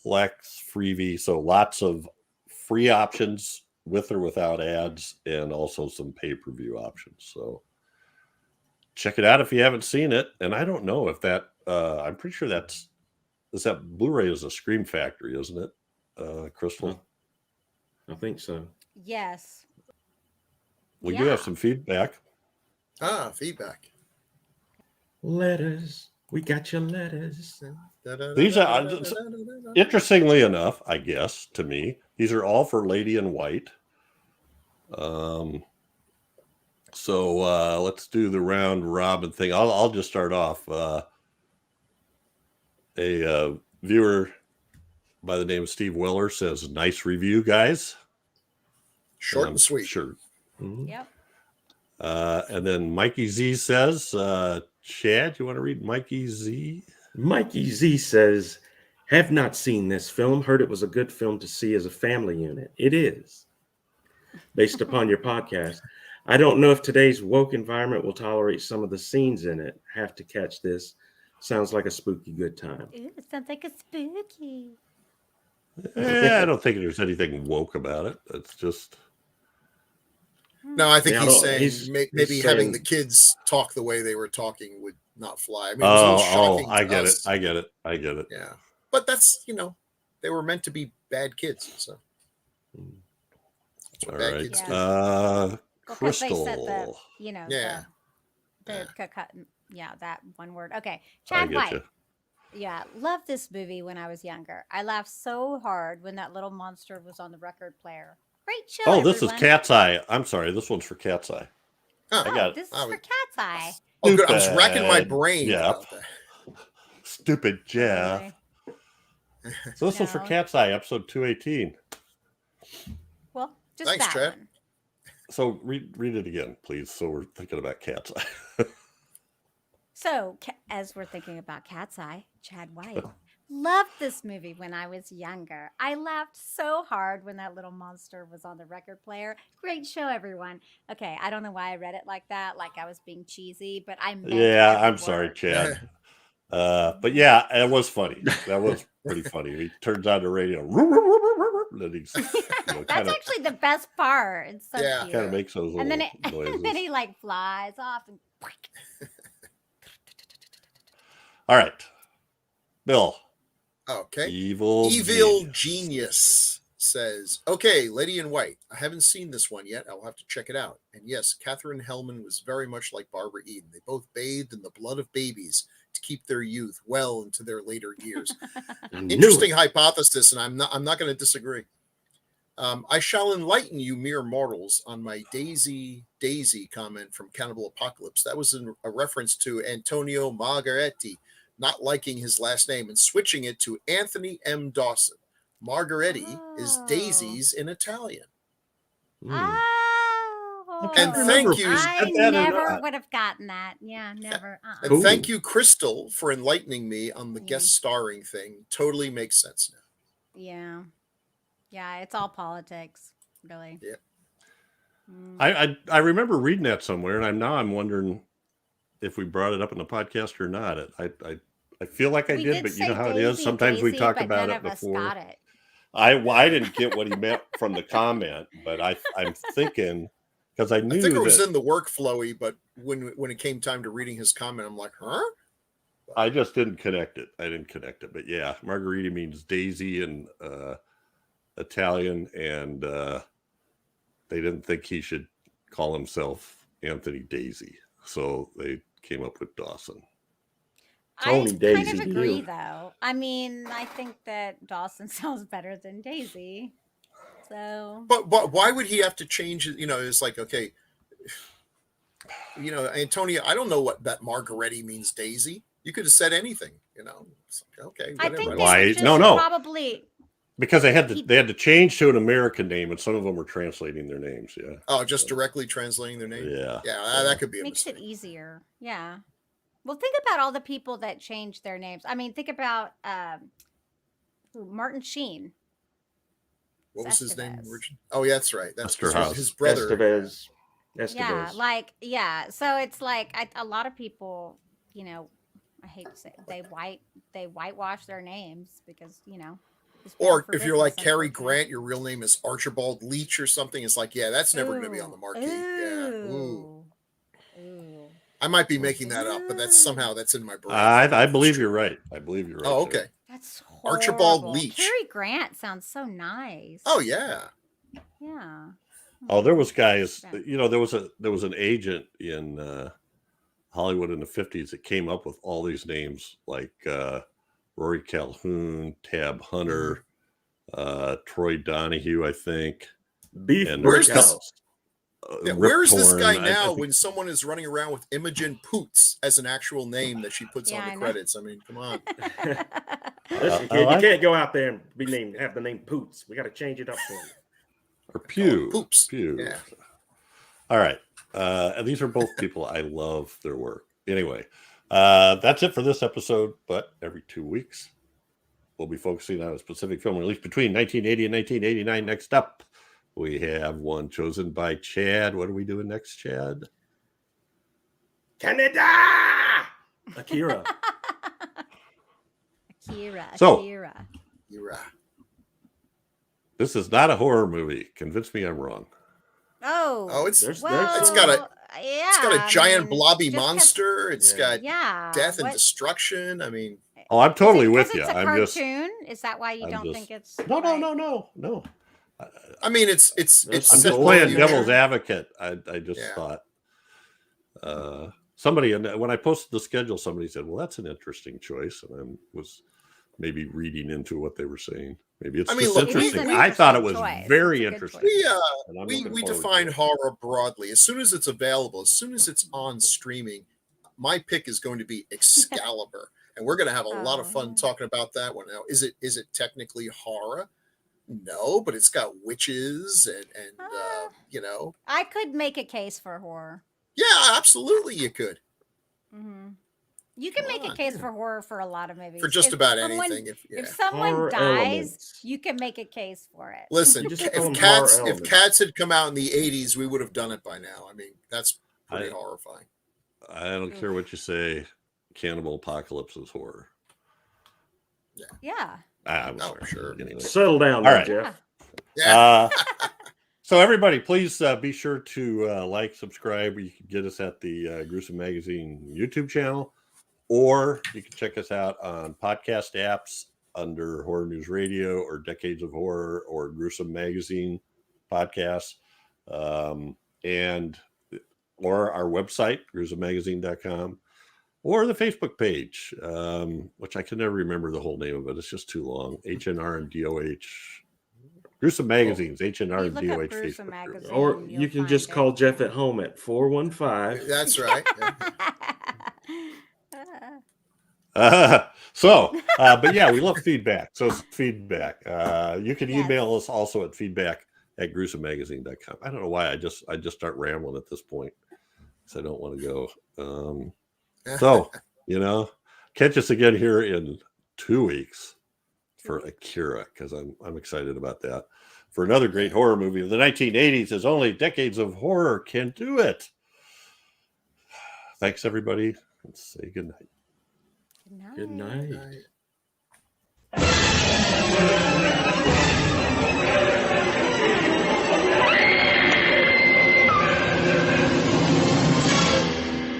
[SPEAKER 1] Plex, Freevee. So lots of free options with or without ads, and also some pay-per-view options. So check it out if you haven't seen it. And I don't know if that, I'm pretty sure that Blu-ray is a Scream Factory, isn't it, Crystal?
[SPEAKER 3] I think so.
[SPEAKER 5] Yes.
[SPEAKER 1] We do have some feedback.
[SPEAKER 2] Feedback.
[SPEAKER 3] Letters. We got your letters.
[SPEAKER 1] These are, interestingly enough, I guess, to me, these are all for Lady in White. So let's do the round robin thing. I'll just start off. A viewer by the name of Steve Weller says, "Nice review, guys."
[SPEAKER 2] Short and sweet.
[SPEAKER 1] Sure.
[SPEAKER 5] Yep.
[SPEAKER 1] And then Mikey Z says, Chad, you want to read Mikey Z?
[SPEAKER 3] Mikey Z says, have not seen this film. Heard it was a good film to see as a family unit. It is. Based upon your podcast. I don't know if today's woke environment will tolerate some of the scenes in it. Have to catch this. Sounds like a spooky good time.
[SPEAKER 5] Ooh, it sounds like a spooky.
[SPEAKER 1] I don't think there's anything woke about it. It's just...
[SPEAKER 2] No, I think
[SPEAKER 3] Yeah,
[SPEAKER 2] he's saying
[SPEAKER 3] he's
[SPEAKER 2] maybe
[SPEAKER 3] saying-
[SPEAKER 2] having the kids talk the way they were talking would not fly. I mean, it was a little shocking
[SPEAKER 1] I
[SPEAKER 2] to
[SPEAKER 1] get
[SPEAKER 2] us.
[SPEAKER 1] it. I get it.
[SPEAKER 2] Yeah. But that's, they were meant to be bad kids. So that's what
[SPEAKER 1] All
[SPEAKER 2] bad
[SPEAKER 1] right.
[SPEAKER 2] kids do.
[SPEAKER 5] Well, 'cause
[SPEAKER 1] Crystal.
[SPEAKER 5] they said
[SPEAKER 2] Yeah.
[SPEAKER 5] that one word. Okay.
[SPEAKER 1] I
[SPEAKER 5] Chad
[SPEAKER 1] get
[SPEAKER 5] White.
[SPEAKER 1] you.
[SPEAKER 5] Yeah, loved this movie when I was younger. I laughed so hard when that little monster was on the record player. Great show.
[SPEAKER 1] Oh, this is
[SPEAKER 5] everyone.
[SPEAKER 1] Cat's Eye. I'm sorry. This one's for Cat's Eye.
[SPEAKER 2] Huh.
[SPEAKER 1] I got it.
[SPEAKER 5] This is for Cat's Eye.
[SPEAKER 2] Oh, good. I was racking my
[SPEAKER 1] Stupid.
[SPEAKER 2] brain
[SPEAKER 1] Yeah.
[SPEAKER 2] about that.
[SPEAKER 1] Stupid Jeff.
[SPEAKER 5] Really?
[SPEAKER 1] So this one's for
[SPEAKER 5] No.
[SPEAKER 1] Cat's Eye, episode 218.
[SPEAKER 5] Well, just
[SPEAKER 2] Thanks,
[SPEAKER 5] that
[SPEAKER 2] Chad.
[SPEAKER 5] one.
[SPEAKER 1] So read it again, please. So we're thinking about Cat's Eye.
[SPEAKER 5] So, as we're thinking about Cat's Eye, Chad White loved this movie when I was younger. I laughed so hard when that little monster was on the record player. Great show, everyone. Okay, I don't know why I read it like that, like I was being cheesy, but I meant
[SPEAKER 1] Yeah,
[SPEAKER 5] every
[SPEAKER 1] I'm sorry,
[SPEAKER 5] word.
[SPEAKER 1] Chad. But yeah, it was funny. That was pretty funny. He turns on the radio. And he's,
[SPEAKER 5] That's actually the best part. It's so
[SPEAKER 2] Yeah.
[SPEAKER 5] cute.
[SPEAKER 1] kind of makes those little
[SPEAKER 5] And then,
[SPEAKER 1] noises.
[SPEAKER 5] and then he like flies off and
[SPEAKER 1] All right, Bill.
[SPEAKER 2] Okay.
[SPEAKER 1] Evil
[SPEAKER 2] Genius says, okay, Lady in White. I haven't seen this one yet. I'll have to check it out. And yes, Catherine Hellman was very much like Barbara Eden. They both bathed in the blood of babies to keep their youth well into their later years. Interesting hypothesis, and I'm not going to disagree. I shall enlighten you mere mortals on my Daisy comment from Cannibal Apocalypse. That was a reference to Antonio Margaretti not liking his last name and switching it to Anthony M. Dawson. Margaretti is daisies in Italian.
[SPEAKER 5] Oh,
[SPEAKER 2] And thank you.
[SPEAKER 5] I never would have gotten that. Yeah, never.
[SPEAKER 2] And thank you, Crystal, for enlightening me on the guest starring thing. Totally makes sense now.
[SPEAKER 5] Yeah. Yeah, it's all politics, really.
[SPEAKER 2] Yeah.
[SPEAKER 1] I remember reading that somewhere, and I'm wondering if we brought it up in the podcast or not. I feel like I did, but you know how it is. Sometimes we talk about it before.
[SPEAKER 5] Got it.
[SPEAKER 1] I didn't get what he meant from the comment, but I'm thinking because I knew
[SPEAKER 2] I think it was
[SPEAKER 1] that
[SPEAKER 2] in the workflowy, but when it came time to reading his comment, I'm like, huh?
[SPEAKER 1] I just didn't connect it. But yeah, Margarita means daisy in Italian, and they didn't think he should call himself Anthony Daisy, so they came up with Dawson.
[SPEAKER 3] Tony
[SPEAKER 5] I
[SPEAKER 3] Daisy
[SPEAKER 5] kind of agree,
[SPEAKER 3] you.
[SPEAKER 5] though. I mean, I think that Dawson sounds better than Daisy. So,
[SPEAKER 2] but why would he have to change it? You know, it's like, okay, you know, Antonio, I don't know what that Margaretti means, Daisy. You could have said anything, you know. It's like, okay, whatever.
[SPEAKER 5] I think
[SPEAKER 1] Why?
[SPEAKER 5] they just
[SPEAKER 1] No.
[SPEAKER 5] probably
[SPEAKER 1] Because they had to change to an American name, and some of them were translating their names. Yeah.
[SPEAKER 2] Oh, just directly translating their name.
[SPEAKER 1] Yeah.
[SPEAKER 2] Yeah, that could be a
[SPEAKER 5] makes
[SPEAKER 2] mistake.
[SPEAKER 5] it easier. Yeah. Well, think about all the people that changed their names. I mean, think about Martin Sheen.
[SPEAKER 2] What was his name?
[SPEAKER 5] Estevez.
[SPEAKER 2] Oh, yeah, that's right. That's
[SPEAKER 1] Estevez.
[SPEAKER 2] his brother.
[SPEAKER 3] Estevez.
[SPEAKER 5] Yeah, so it's like a lot of people, you know, I hate to say it, they whitewash their names because, you know.
[SPEAKER 2] Or if you're like Cary Grant, your real name is Archibald Leach or something. It's like, yeah, that's never going to be on the marquee. Yeah. Ooh. I might be making that up, but that's in my brain.
[SPEAKER 1] I believe you're right.
[SPEAKER 2] Oh, okay.
[SPEAKER 5] That's horrible.
[SPEAKER 2] Archibald Leach.
[SPEAKER 5] Cary Grant sounds so nice.
[SPEAKER 2] Oh, yeah.
[SPEAKER 5] Yeah.
[SPEAKER 1] Oh, there was guys. You know, there was an agent in Hollywood in the 50s that came up with all these names like Rory Calhoun, Tab Hunter, Troy Donahue, I think.
[SPEAKER 2] Where's this? Where's this guy
[SPEAKER 1] Torn.
[SPEAKER 2] now
[SPEAKER 1] I think,
[SPEAKER 2] when someone is running around with Imogen Poots as an actual name that she puts on the credits? I mean, come on.
[SPEAKER 3] Listen, kid, you can't go out there and have the name Poots. We got to change it up for you.
[SPEAKER 1] Or Pew.
[SPEAKER 2] Poops.
[SPEAKER 1] Pew.
[SPEAKER 2] Yeah.
[SPEAKER 1] All right. And these are both people I love their work. Anyway, that's it for this episode. But every 2 weeks, we'll be focusing on a specific film released between 1980 and 1989. Next up, we have one chosen by Chad. What are we doing next, Chad?
[SPEAKER 3] Canada! Akira.
[SPEAKER 5] Akira.
[SPEAKER 1] This is not a horror movie. Convince me I'm wrong.
[SPEAKER 2] Oh, it's
[SPEAKER 3] there's
[SPEAKER 2] got a giant blobby monster. It's got death and destruction. I mean,
[SPEAKER 1] oh, I'm totally with you.
[SPEAKER 5] It's a
[SPEAKER 1] I'm
[SPEAKER 5] cartoon. Is that why you don't think it's
[SPEAKER 1] no?
[SPEAKER 2] I mean, it's
[SPEAKER 1] I'm just playing devil's advocate. I just thought somebody, and when I posted the schedule, somebody said, "Well, that's an interesting choice," and I was maybe reading into what they were saying. Maybe it's interesting. I thought it was very interesting.
[SPEAKER 2] We define horror broadly. As soon as it's available, as soon as it's on streaming, my pick is going to be Excalibur, and we're going to have a lot of fun talking about that one. Now, is it technically horror? No, but it's got witches and you know.
[SPEAKER 5] I could make a case for horror.
[SPEAKER 2] Yeah, absolutely, you could.
[SPEAKER 5] Hmm. You can
[SPEAKER 2] Come
[SPEAKER 5] make a
[SPEAKER 2] on,
[SPEAKER 5] case
[SPEAKER 2] yeah.
[SPEAKER 5] for horror for a lot of movies.
[SPEAKER 2] For just
[SPEAKER 5] If
[SPEAKER 2] about
[SPEAKER 5] someone-
[SPEAKER 2] anything.
[SPEAKER 5] If someone
[SPEAKER 3] Horror
[SPEAKER 5] dies,
[SPEAKER 3] elements.
[SPEAKER 5] you can make a case for it.
[SPEAKER 2] Listen,
[SPEAKER 3] You just
[SPEAKER 2] if
[SPEAKER 3] call them horror
[SPEAKER 2] cats
[SPEAKER 3] elements.
[SPEAKER 2] had come out in the 80s, we would have done it by now. I mean, that's pretty
[SPEAKER 1] I-
[SPEAKER 2] horrifying.
[SPEAKER 1] I don't care what you say. Cannibal Apocalypse is horror.
[SPEAKER 5] Yeah.
[SPEAKER 1] I'm
[SPEAKER 2] Oh,
[SPEAKER 1] sorry.
[SPEAKER 2] sure.
[SPEAKER 1] Anyway.
[SPEAKER 3] Settle down,
[SPEAKER 1] All
[SPEAKER 3] there,
[SPEAKER 1] right.
[SPEAKER 3] Jeff.
[SPEAKER 2] Yeah.
[SPEAKER 1] So everybody, please be sure to like, subscribe. You can get us at the Gruesome Magazine YouTube channel, or you can check us out on podcast apps under Horror News Radio or Decades of Horror or Gruesome Magazine podcasts, and or our website, gruesomemagazine.com, or the Facebook page, which I can never remember the whole name of it. It's just too long. HNR and DOH. Gruesome Magazines, HNR
[SPEAKER 5] You
[SPEAKER 1] and
[SPEAKER 5] look up
[SPEAKER 1] DOH
[SPEAKER 5] Gruesome
[SPEAKER 1] Facebook group.
[SPEAKER 5] Magazine.
[SPEAKER 3] Or
[SPEAKER 5] you'll
[SPEAKER 3] you can
[SPEAKER 5] find
[SPEAKER 3] just
[SPEAKER 5] it.
[SPEAKER 3] call Jeff at home at 415.
[SPEAKER 2] That's right.
[SPEAKER 1] But yeah, we love feedback. So feedback. You can
[SPEAKER 5] Yes.
[SPEAKER 1] email us also at feedback@gruesomemagazine.com. I don't know why I just start rambling at this point because I don't want to go. So, catch us again here in 2 weeks for Akira, because I'm excited about that. For another great horror movie of the 1980s, as only Decades of Horror can do it. Thanks, everybody, and say good night.
[SPEAKER 5] Good night.
[SPEAKER 3] Good night.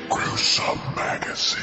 [SPEAKER 6] Gruesome Magazine.